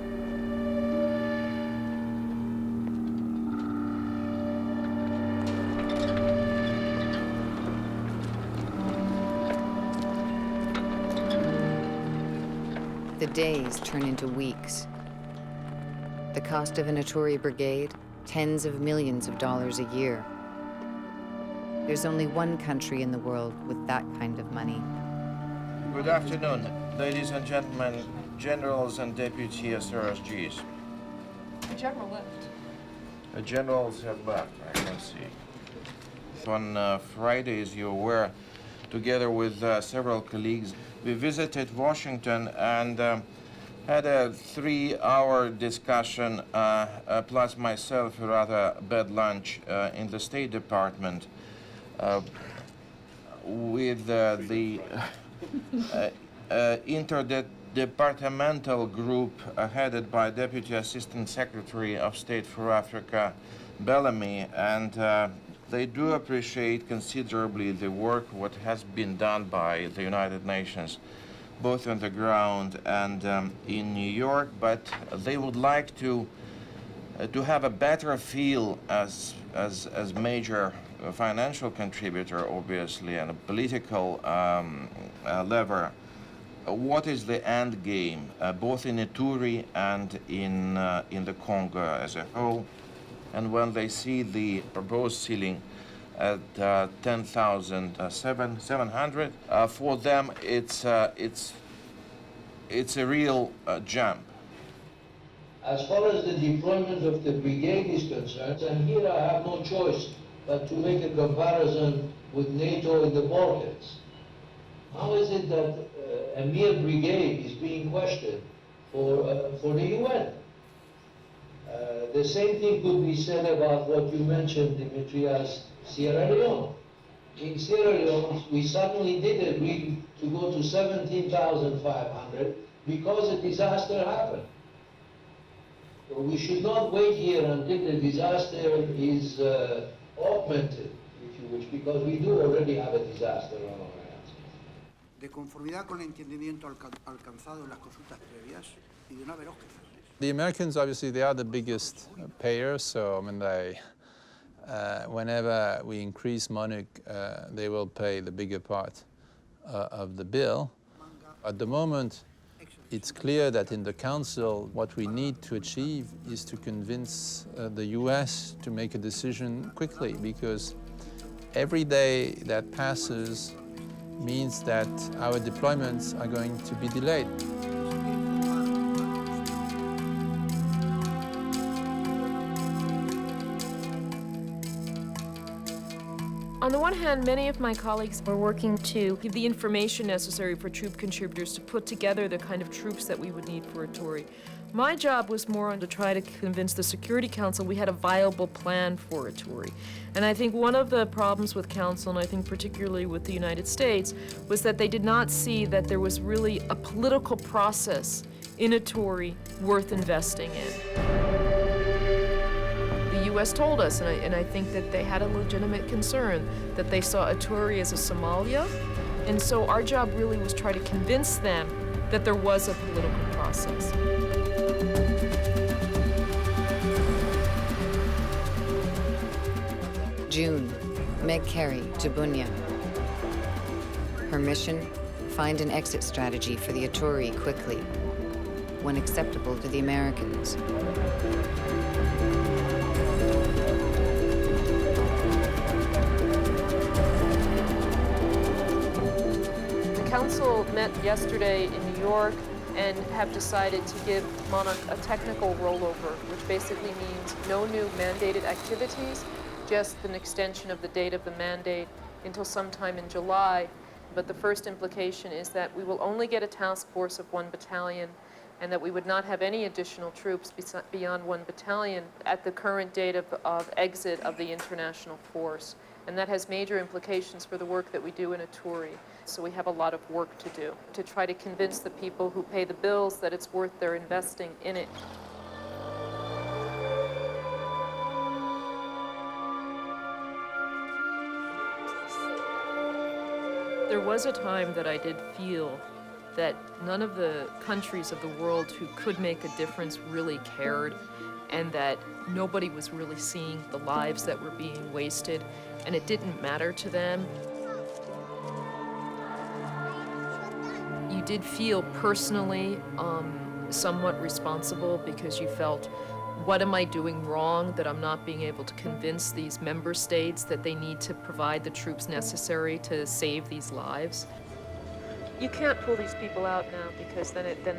The days turn into weeks. The cost of an Ituri brigade, tens of millions of dollars a year. There's only one country in the world with that kind of money. Good afternoon, ladies and gentlemen, generals and deputy SRSGs. The general left. The generals have left, I can see. On Friday, as you're aware, together with several colleagues, we visited Washington and had a 3-hour discussion, plus myself a rather bad lunch in the State Department with the interdepartmental group headed by Deputy Assistant Secretary of State for Africa, Bellamy, and they do appreciate considerably the work what has been done by the United Nations, both on the ground and in New York, but they would like to have a better feel as major financial contributor, obviously, and a political lever. What is the end game, both in Ituri and in the Congo as a whole? And when they see the proposed ceiling at 10,700, for them it's a real jump. As far as the deployment of the brigade is concerned, and here I have no choice but to make a comparison with NATO in the Balkans. How is it that a mere brigade is being questioned for the UN? The same thing could be said about what you mentioned, Dimitri, as Sierra Leone. In Sierra Leone, we suddenly did agree to go to 17,500, because a disaster happened. So we should not wait here until the disaster is augmented, if you wish, because we do already have a disaster on our hands. De conformidad con el entendimiento alcanzado en las consultas previas y de no haber objeciones. The Americans, obviously, they are the biggest payers, so I mean, whenever we increase money, they will pay the bigger part of the bill. At the moment, it's clear that in the Council, what we need to achieve is to convince the US to make a decision quickly, because every day that passes means that our deployments are going to be delayed. On the one hand, many of my colleagues were working to give the information necessary for troop contributors to put together the kind of troops that we would need for Ituri. My job was more on to try to convince the Security Council we had a viable plan for Ituri. And I think one of the problems with Council, and I think particularly with the United States, was that they did not see that there was really a political process in Ituri worth investing in. The U.S. told us, and I think that they had a legitimate concern, that they saw Ituri as a Somalia, and so our job really was try to convince them that there was a political process. June, Meg Carey to Bunia. Her mission, find an exit strategy for the Ituri quickly, one acceptable to the Americans. The Council met yesterday in New York and have decided to give MONUC a technical rollover, which basically means no new mandated activities, just an extension of the date of the mandate until sometime in July. But the first implication is that we will only get a task force of 1 battalion and that we would not have any additional troops beyond 1 battalion at the current date of exit of the international force. And that has major implications for the work that we do in Ituri. So we have a lot of work to do to try to convince the people who pay the bills that it's worth their investing in it. There was a time that I did feel that none of the countries of the world who could make a difference really cared, and that nobody was really seeing the lives that were being wasted, and it didn't matter to them. You did feel personally somewhat responsible because you felt, what am I doing wrong that I'm not being able to convince these member states that they need to provide the troops necessary to save these lives? You can't pull these people out now because then it'll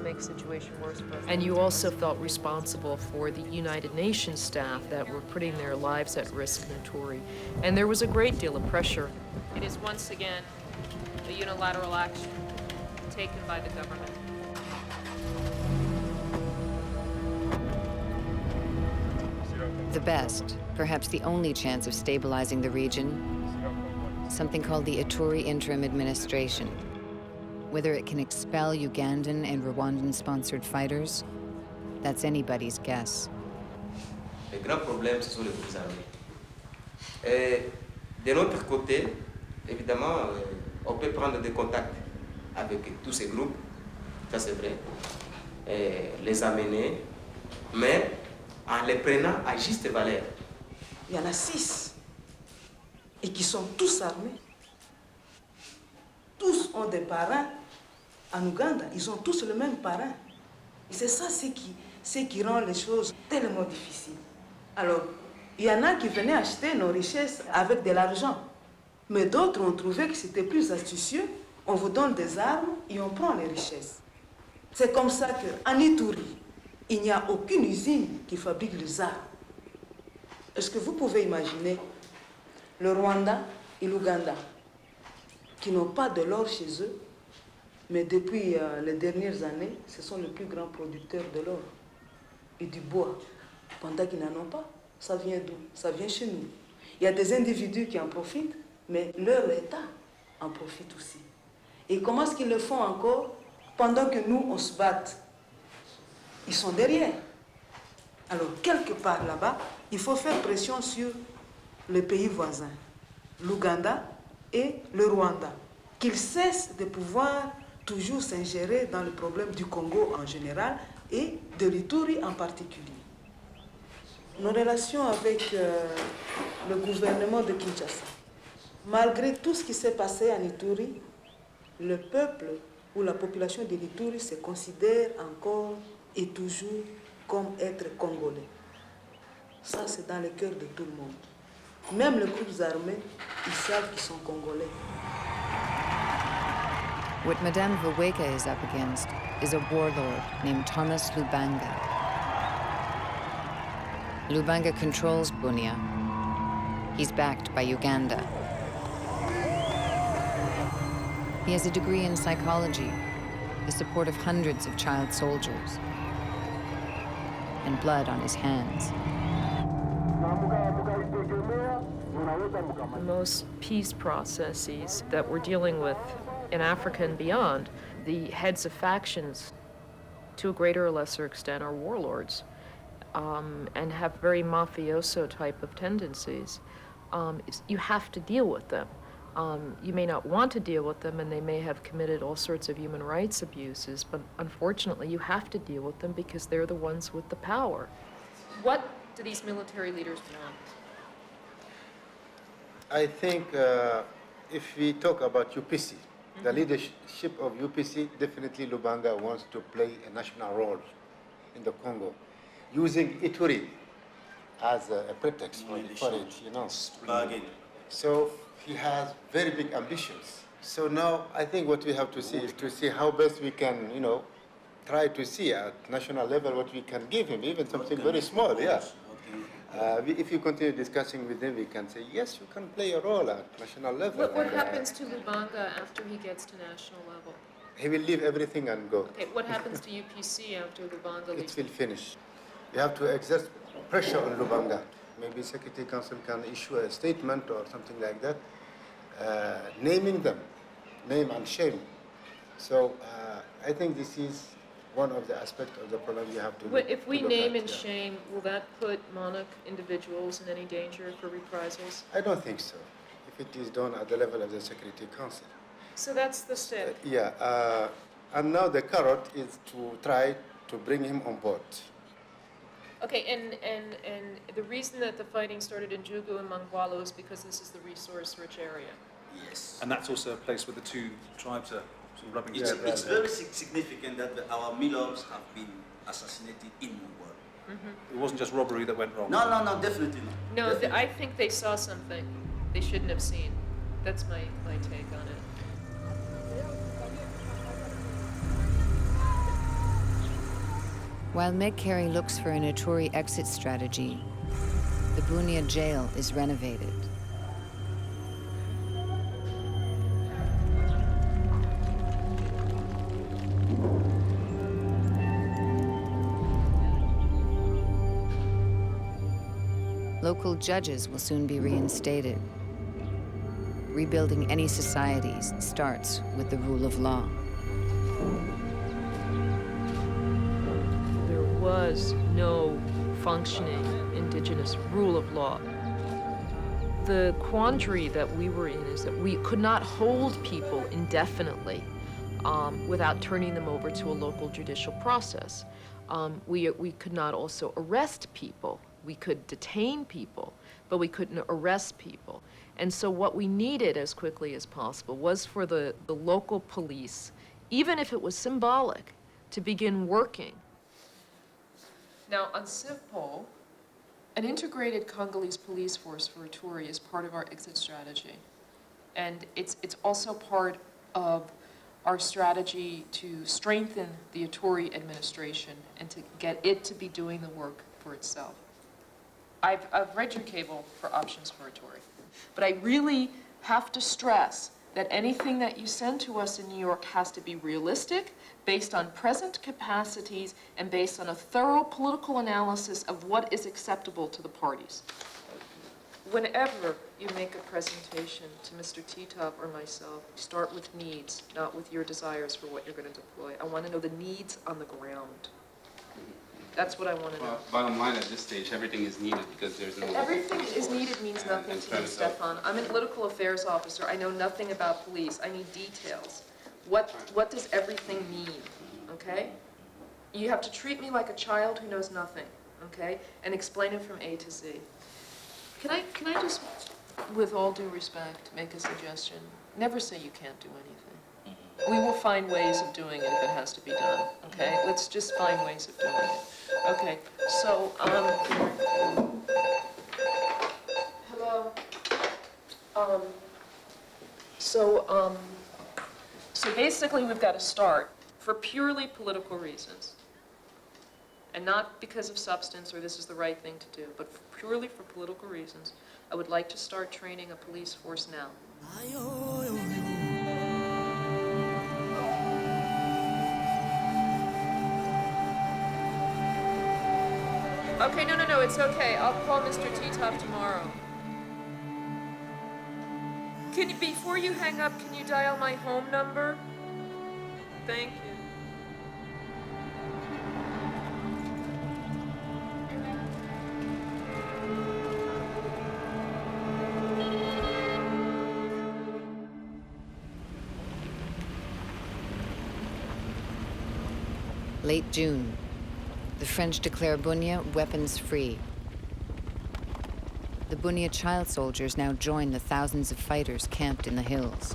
make the situation worse for us. And you also felt responsible for the United Nations staff that were putting their lives at risk in Ituri. And there was a great deal of pressure. It is once again a unilateral action taken by the government. The best, perhaps the only chance of stabilizing the region, something called the Ituri Interim Administration. Whether it can expel Ugandan and Rwandan-sponsored fighters, that's anybody's guess. Le grand problème, ce sont les groupes armés. Et de notre côté, évidemment, on peut prendre des contacts avec tous ces groupes, ça c'est vrai, et les amener, mais en les prenant à juste valeur. Il y en a 6, et qui sont tous armés. Tous ont des parrains en Ouganda, ils ont tous le même parrain. Et c'est ça ce qui rend les choses tellement difficiles. Alors, il y en a qui venaient acheter nos richesses avec de l'argent, mais d'autres ont trouvé que c'était plus astucieux. On vous donne des armes et on prend les richesses. C'est comme ça qu'en Ituri, il n'y a aucune usine qui fabrique les armes. Est-ce que vous pouvez imaginer le Rwanda et l'Ouganda qui n'ont pas de l'or chez eux, mais depuis les dernières années, ce sont les plus grands producteurs de l'or et du bois. Pendant qu'ils n'en ont pas, ça vient d'où? Ça vient chez nous. Il y a des individus qui en profitent, mais leur État en profite aussi. Et comment est-ce qu'ils le font encore pendant que nous, on se bat? Ils sont derrière. Alors, quelque part là-bas, il faut faire pression sur les pays voisins, l'Ouganda et le Rwanda, qu'ils cessent de pouvoir toujours s'ingérer dans le problème du Congo en général et de l'Ituri en particulier. Nos relations avec le gouvernement de Kinshasa, malgré tout ce qui s'est passé en Ituri, le peuple ou la population de l'Ituri se considère encore et toujours comme être congolais. Ça, c'est dans le cœur de tout le monde. Même les groupes armés, ils savent qu'ils sont congolais. What Madame Vaweka is up against is a warlord named Thomas Lubanga. Lubanga controls Bunia. He's backed by Uganda. He has a degree in psychology, the support of hundreds of child soldiers, and blood on his hands. Most peace processes that we're dealing with in Africa and beyond, the heads of factions, to a greater or lesser extent, are warlords and have very mafioso type of tendencies. You have to deal with them. You may not want to deal with them, and they may have committed all sorts of human rights abuses, but unfortunately you have to deal with them because they're the ones with the power. What do these military leaders want? I think if we talk about UPC, the leadership of UPC, definitely Lubanga wants to play a national role in the Congo, using Ituri as a pretext for it, you know. Bargain. So he has very big ambitions. So now I think what we have to see is to see how best we can, you know, try to see at national level what we can give him, even something very small, yeah. If you continue discussing with him, we can say, yes, you can play a role at national level. What happens to Lubanga after he gets to national level? He will leave everything and go. Okay, what happens to UPC after Lubanga leaves? It will finish. You have to exert pressure on Lubanga. Maybe Security Council can issue a statement or something like that, naming them, name and shame. So I think this is one of the aspects of the problem you have to If we name and shame, will that put monarch individuals in any danger for reprisals? I don't think so, if it is done at the level of the Security Council. So that's the step. Yeah, and now the carrot is to try to bring him on board. Okay, and the reason that the fighting started in Jugu and Mangwalo is because this is the resource-rich area. Yes. And that's also a place where the two tribes are sort of rubbing together. It's very significant that our militias have been assassinated in Mangwalo. It wasn't just robbery that went wrong. No, definitely not. No, definitely. I think they saw something they shouldn't have seen. That's my take on it. While Meg Carey looks for an Ituri exit strategy, the Bunia jail is renovated. Local judges will soon be reinstated. Rebuilding any societies starts with the rule of law. There was no functioning indigenous rule of law. The quandary that we were in is that we could not hold people indefinitely without turning them over to a local judicial process. We could not also arrest people. We could detain people, but we couldn't arrest people. And so what we needed as quickly as possible was for the local police, even if it was symbolic, to begin working. Now, on CivPol, an integrated Congolese police force for Ituri is part of our exit strategy. And it's also part of our strategy to strengthen the Ituri administration and to get it to be doing the work for itself. I've read your cable for options for Ituri, but I really have to stress that anything that you send to us in New York has to be realistic, based on present capacities, and based on a thorough political analysis of what is acceptable to the parties. whenever you make a presentation to Mr. Titov or myself, start with needs, not with your desires for what you're going to deploy. I want to know the needs on the ground. That's what I want to know. Well, bottom line at this stage, everything is needed because there's no... Everything is needed means nothing to me, Stefan. I'm a political affairs officer. I know nothing about police. I need details. What does everything mean, okay? You have to treat me like a child who knows nothing, okay? And explain it from A to Z. Can I just, with all due respect, make a suggestion? Never say you can't do anything. We will find ways of doing it if it has to be done, okay? Let's just find ways of doing it. Okay, so, hello. So basically we've got to start for purely political reasons. And not because of substance or this is the right thing to do, but purely for political reasons. I would like to start training a police force now. Okay, no, it's okay. I'll call Mr. Titov tomorrow. Before you hang up, can you dial my home number? Thank you. Late June. The French declare Bunia weapons-free. The Bunia child soldiers now join the thousands of fighters camped in the hills,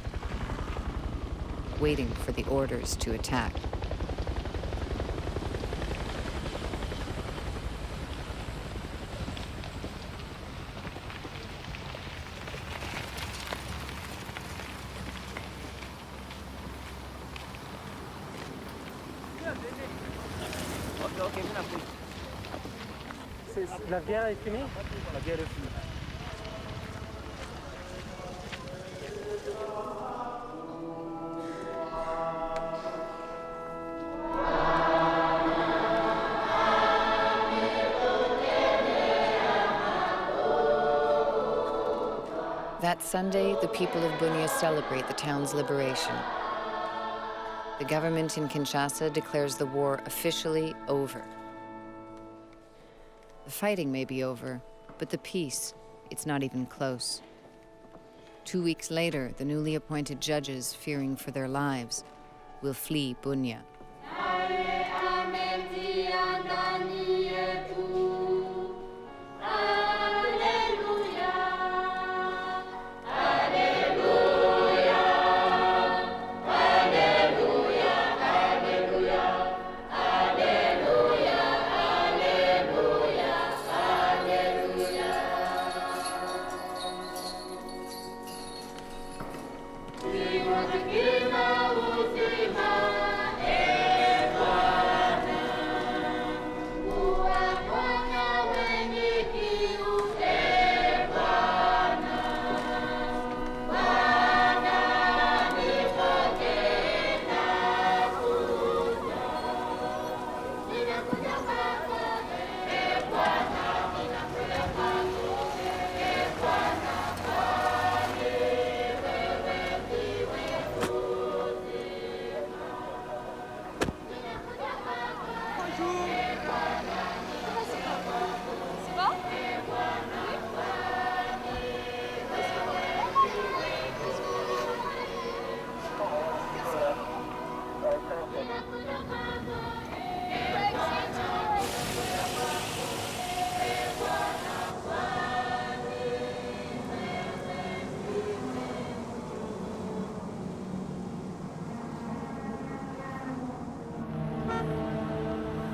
waiting for the orders to attack. La guerre est finie? La guerre est finie. That Sunday, the people of Bunia celebrate the town's liberation. The government in Kinshasa declares the war officially over. The fighting may be over, but the peace, it's not even close. 2 weeks later, the newly appointed judges, fearing for their lives, will flee Bunia.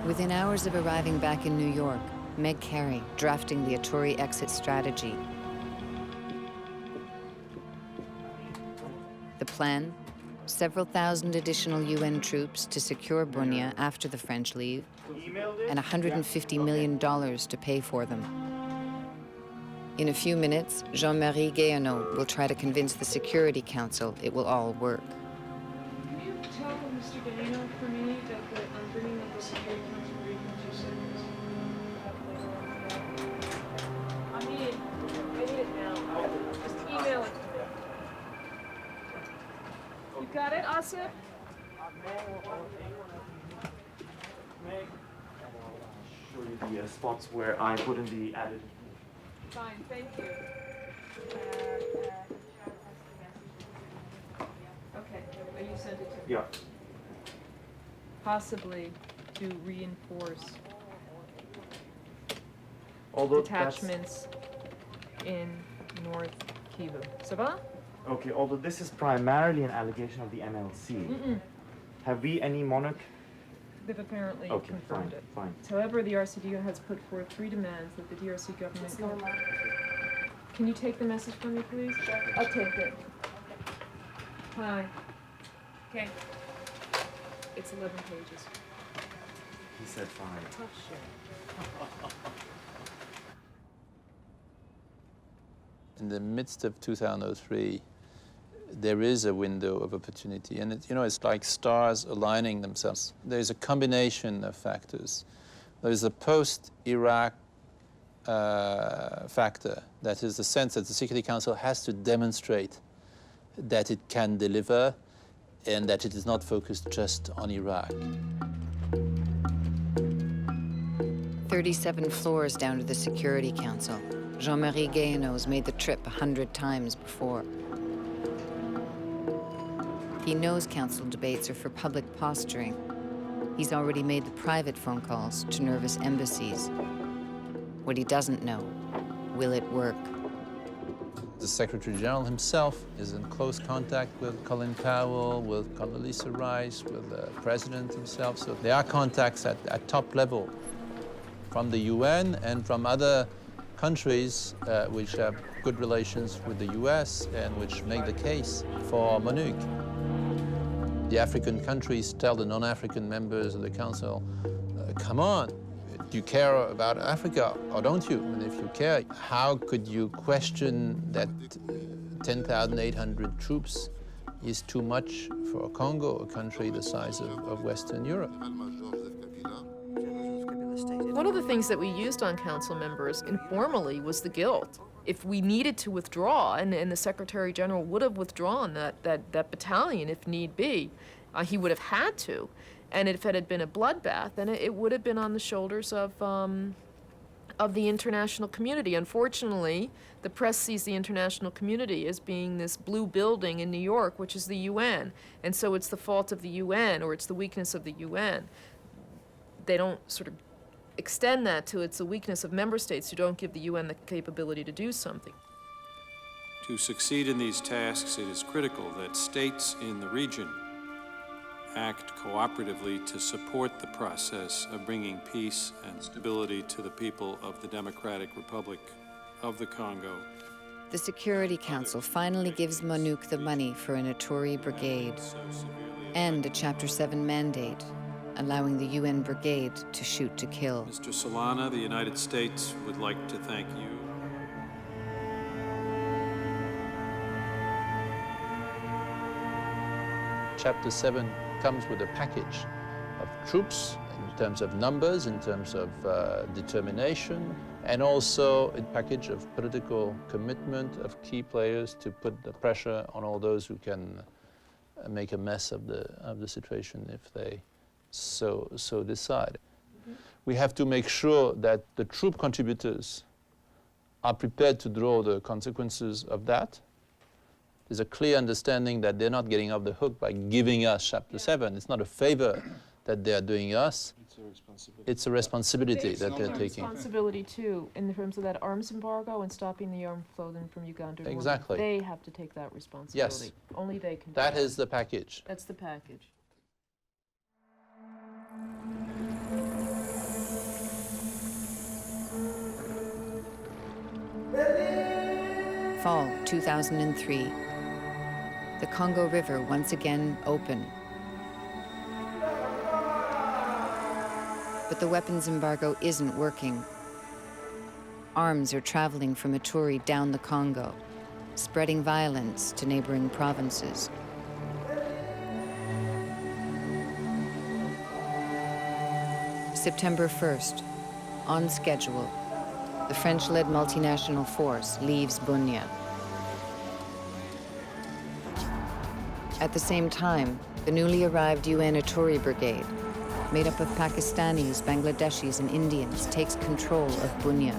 Within hours of arriving back in New York, Meg Carey drafting the Ituri exit strategy. The plan? Several thousand additional UN troops to secure Bunia after the French leave, and $150 million to pay for them. In a few minutes, Jean-Marie Guéhenno will try to convince the Security Council it will all work. Can you tell Mr. Guéhenno for me that I'm bringing up the Security Council brief in 2 seconds? I need Gossip? Show you the spots where I put in the added. Fine, thank you. Okay, you sent it to me. Yeah. Possibly to reinforce Although detachments in North Kivu. Ça va? Okay, although this is primarily an allegation of the MLC, have we any monarch? They've apparently Okay, confirmed fine, it. fine. However, the RCD has put forth 3 demands that the DRC government... Can you take the message from me, please? I'll take it. Hi. Okay. It's 11 pages. He said fine. Tough shit. In the midst of 2003, there is a window of opportunity, and it's like stars aligning themselves. There's a combination of factors. There's a post-Iraq factor, that is the sense that the Security Council has to demonstrate that it can deliver and that it is not focused just on Iraq. 37 floors down to the Security Council. Jean-Marie Guéhenno's made the trip 100 times before. He knows council debates are for public posturing. He's already made the private phone calls to nervous embassies. What he doesn't know, will it work? The Secretary General himself is in close contact with Colin Powell, with Condoleezza Rice, with the President himself. So there are contacts at top level from the UN and from other countries which have good relations with the US and which make the case for MONUC. The African countries tell the non-African members of the Council, come on, do you care about Africa or don't you? And if you care, how could you question that 10,800 troops is too much for Congo, a country the size of Western Europe? One of the things that we used on council members informally was the guilt. If we needed to withdraw, and the Secretary General would have withdrawn that battalion if need be, he would have had to. And if it had been a bloodbath, then it would have been on the shoulders of the international community. Unfortunately, the press sees the international community as being this blue building in New York, which is the UN. And so it's the fault of the UN, or it's the weakness of the UN. They don't sort of extend that to it's the weakness of member states who don't give the UN the capability to do something. To succeed in these tasks, it is critical that states in the region act cooperatively to support the process of bringing peace and stability to the people of the Democratic Republic of the Congo. The Security Council finally gives MONUC the money for an Ituri brigade and a Chapter 7 mandate, allowing the UN brigade to shoot to kill. Mr. Solana, the United States would like to thank you. Chapter 7 comes with a package of troops in terms of numbers, in terms of determination, and also a package of political commitment of key players to put the pressure on all those who can make a mess of the situation if they so decide. We have to make sure that the troop contributors are prepared to draw the consequences of that. There's a clear understanding that they're not getting off the hook by giving us Chapter 7. It's not a favor that they are doing us. It's a responsibility that they're taking. Responsibility too, in terms of that arms embargo and stopping the arms flow from Uganda. Exactly. They have to take that responsibility. Yes. Only they can. That is the package. That's the package. Fall 2003. The Congo River once again open. But the weapons embargo isn't working. Arms are traveling from Ituri down the Congo, spreading violence to neighboring provinces. September 1st, on schedule, the French-led multinational force leaves Bunia. At the same time, The newly arrived UN Ituri Brigade, made up of Pakistanis, Bangladeshis, and Indians, takes control of Bunia.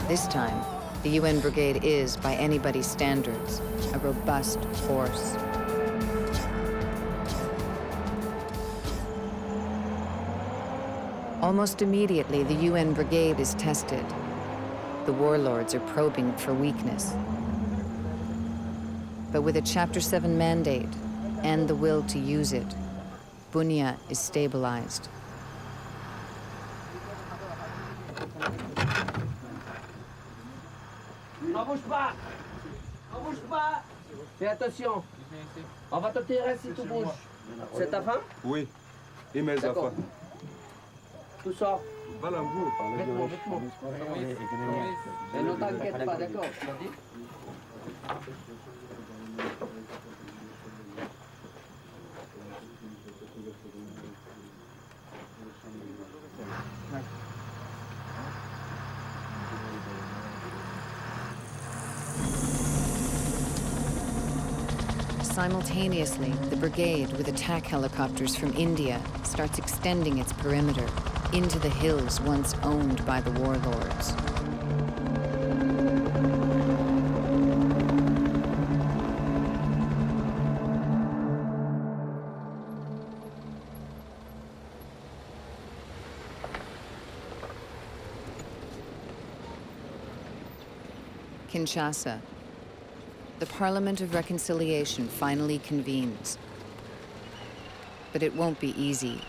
This time, the UN Brigade is, by anybody's standards, a robust force. Almost immediately, the UN Brigade is tested. The warlords are probing for weakness. But with a Chapter 7 mandate and the will to use it, Bunia is stabilized. Ne bouge pas! Ne bouge pas! Fais attention! On va te tirer si tu bouges. C'est ta femme? Oui. Et mes enfants. Tu sors. Voilà, vous parlez de vêtements. Et ne t'inquiète pas, d'accord? Simultaneously, the brigade, with attack helicopters from India, starts extending its perimeter into the hills once owned by the warlords. Kinshasa. The Parliament of Reconciliation finally convenes. But it won't be easy.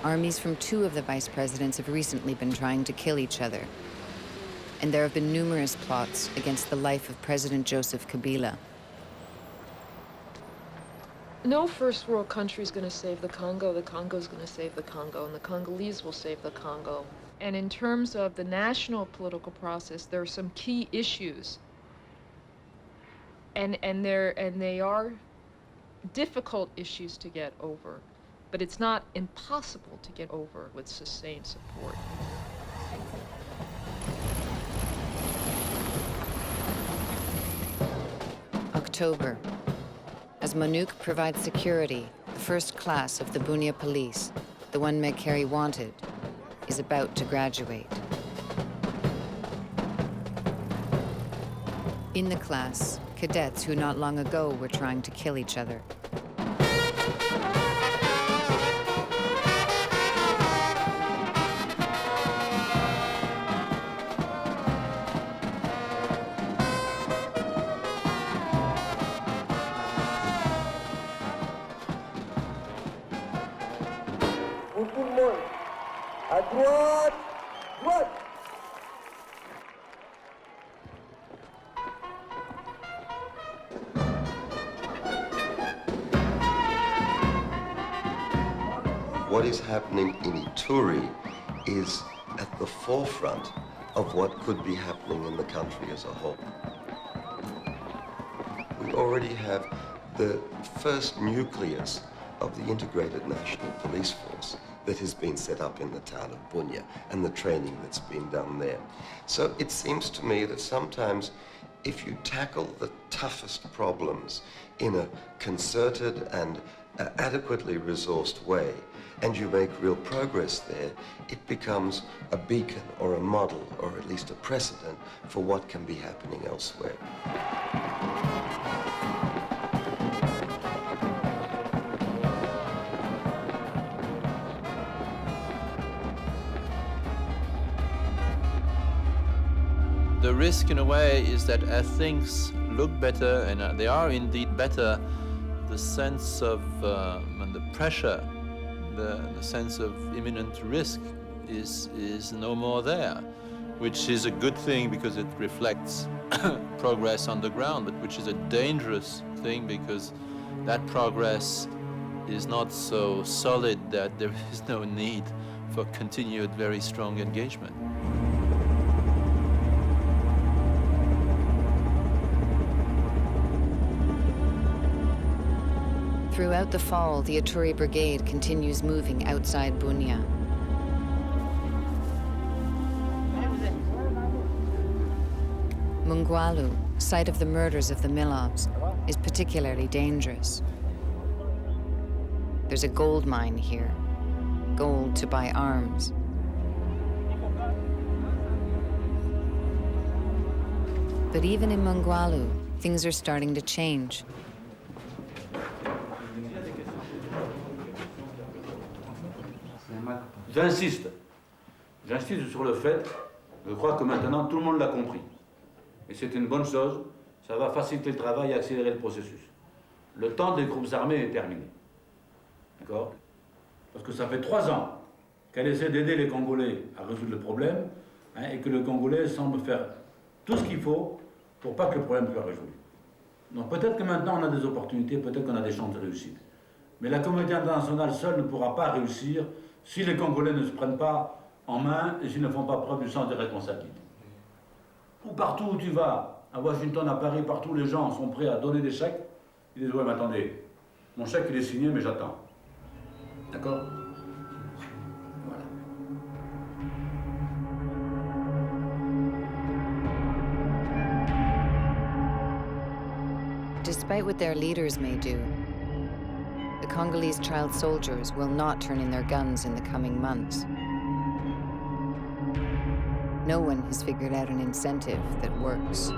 Armies from two of the vice presidents have recently been trying to kill each other. And there have been numerous plots against the life of President Joseph Kabila. No first world country is going to save the Congo. The Congo is going to save the Congo, and the Congolese will save the Congo. And in terms of the national political process, there are some key issues. And they are difficult issues to get over. But it's not impossible to get over with sustained support. October. As Monouk provides security, the first class of the Bunia police, the one Meg Carey wanted, is about to graduate. In the class, cadets who not long ago were trying to kill each other. Pour tout le monde. À droite, droite. What is happening in Ituri is at the forefront of what could be happening in the country as a whole. We already have the first nucleus of the integrated national police force that has been set up in the town of Bunia and the training that's been done there. So it seems to me that sometimes if you tackle the toughest problems in a concerted and adequately resourced way, and you make real progress there, it becomes a beacon or a model, or at least a precedent for what can be happening elsewhere. The risk, in a way, is that as things look better, and they are indeed better, the sense of and the pressure, the sense of imminent risk is no more there, which is a good thing because it reflects progress on the ground, but which is a dangerous thing because that progress is not so solid that there is no need for continued very strong engagement. Throughout the fall, the Ituri Brigade continues moving outside Bunia. Mungwalu, site of the murders of the milobs, is particularly dangerous. There's a gold mine here, gold to buy arms. But even in Mongwalu, things are starting to change. J'insiste sur le fait, je crois que maintenant tout le monde l'a compris. Et c'est une bonne chose, ça va faciliter le travail et accélérer le processus. Le temps des groupes armés est terminé. D'accord? Parce que ça fait 3 ans qu'elle essaie d'aider les Congolais à résoudre le problème, hein, et que le Congolais semble faire tout ce qu'il faut pour pas que le problème soit résolu. Donc peut-être que maintenant on a des opportunités, peut-être qu'on a des chances de réussite. Mais la communauté internationale seule ne pourra pas réussir si les Congolais ne se prennent pas en main et s'ils ne font pas preuve du sens des responsabilités. Ou partout où tu vas, à Washington, à Paris, partout les gens sont prêts à donner des chèques. Ils disent, ouais, mais attendez, mon chèque il est signé, mais j'attends. D'accord? Voilà. Despite what their leaders may do, the Congolese child soldiers will not turn in their guns in the coming months. No one has figured out an incentive that works.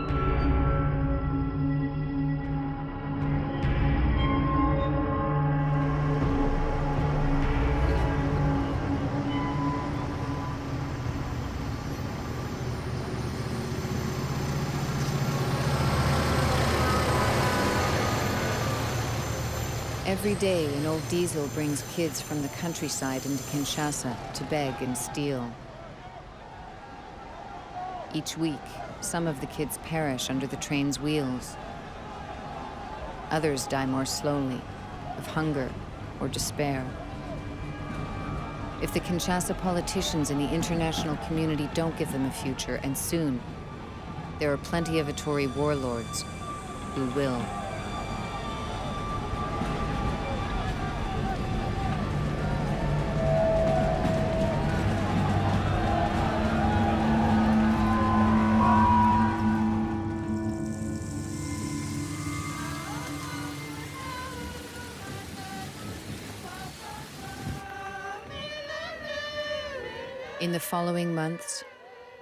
Every day, an old diesel brings kids from the countryside into Kinshasa to beg and steal. Each week, some of the kids perish under the train's wheels. Others die more slowly, of hunger or despair. If the Kinshasa politicians and the international community don't give them a future, and soon, there are plenty of Ituri warlords who will. In the following months,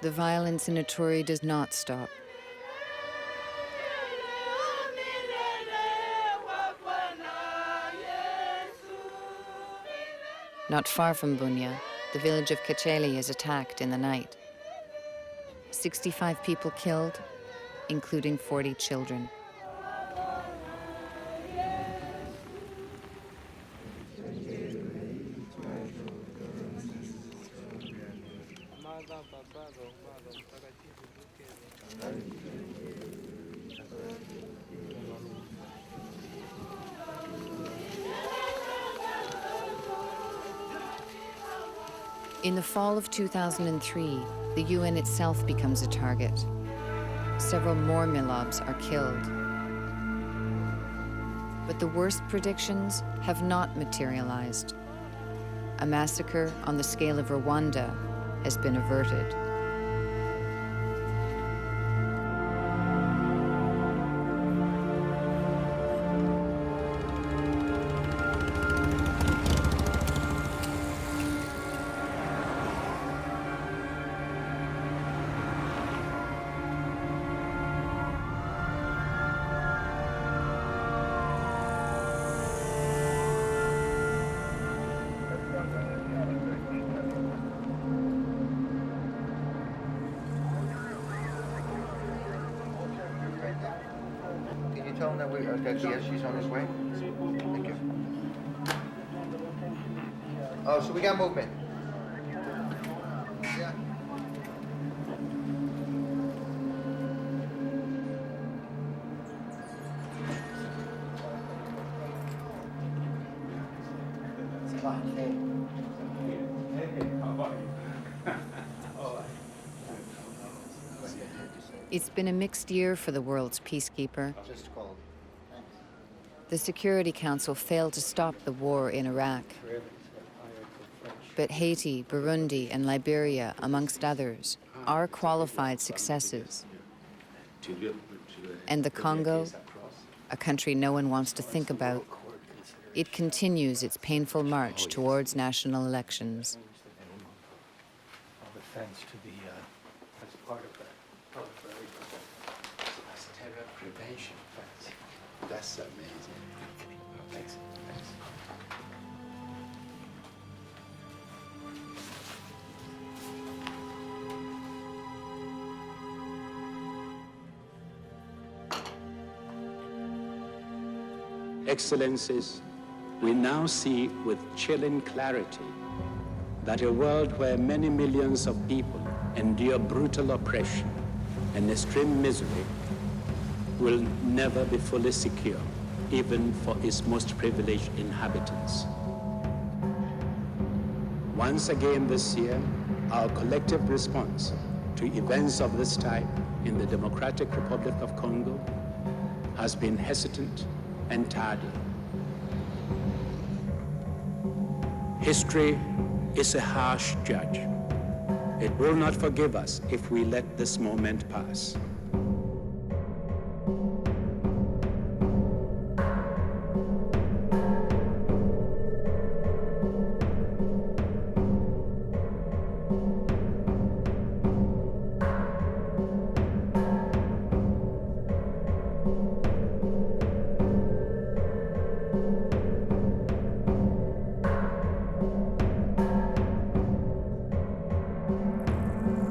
the violence in Ituri does not stop. Not far from Bunia, the village of Kacheli is attacked in the night. 65 people killed, including 40 children. In the fall of 2003, the UN itself becomes a target. Several more milobs are killed. But the worst predictions have not materialized. A massacre on the scale of Rwanda has been averted. Tell him that he's on his way. Thank you. Oh, so we got movement. Yeah. It's been a mixed year for the world's peacekeeper. The Security Council failed to stop the war in Iraq. But Haiti, Burundi, and Liberia, amongst others, are qualified successes. And the Congo, a country no one wants to think about, it continues its painful march towards national elections. Thanks to the, as part of that. Oh, very good. That's terror prevention fence. That's amazing. Thanks. Thanks. Excellencies, we now see with chilling clarity that a world where many millions of people endure brutal oppression and extreme misery will never be fully secure, even for its most privileged inhabitants. Once again this year, our collective response to events of this type in the Democratic Republic of Congo has been hesitant and tardy. History is a harsh judge. It will not forgive us if we let this moment pass.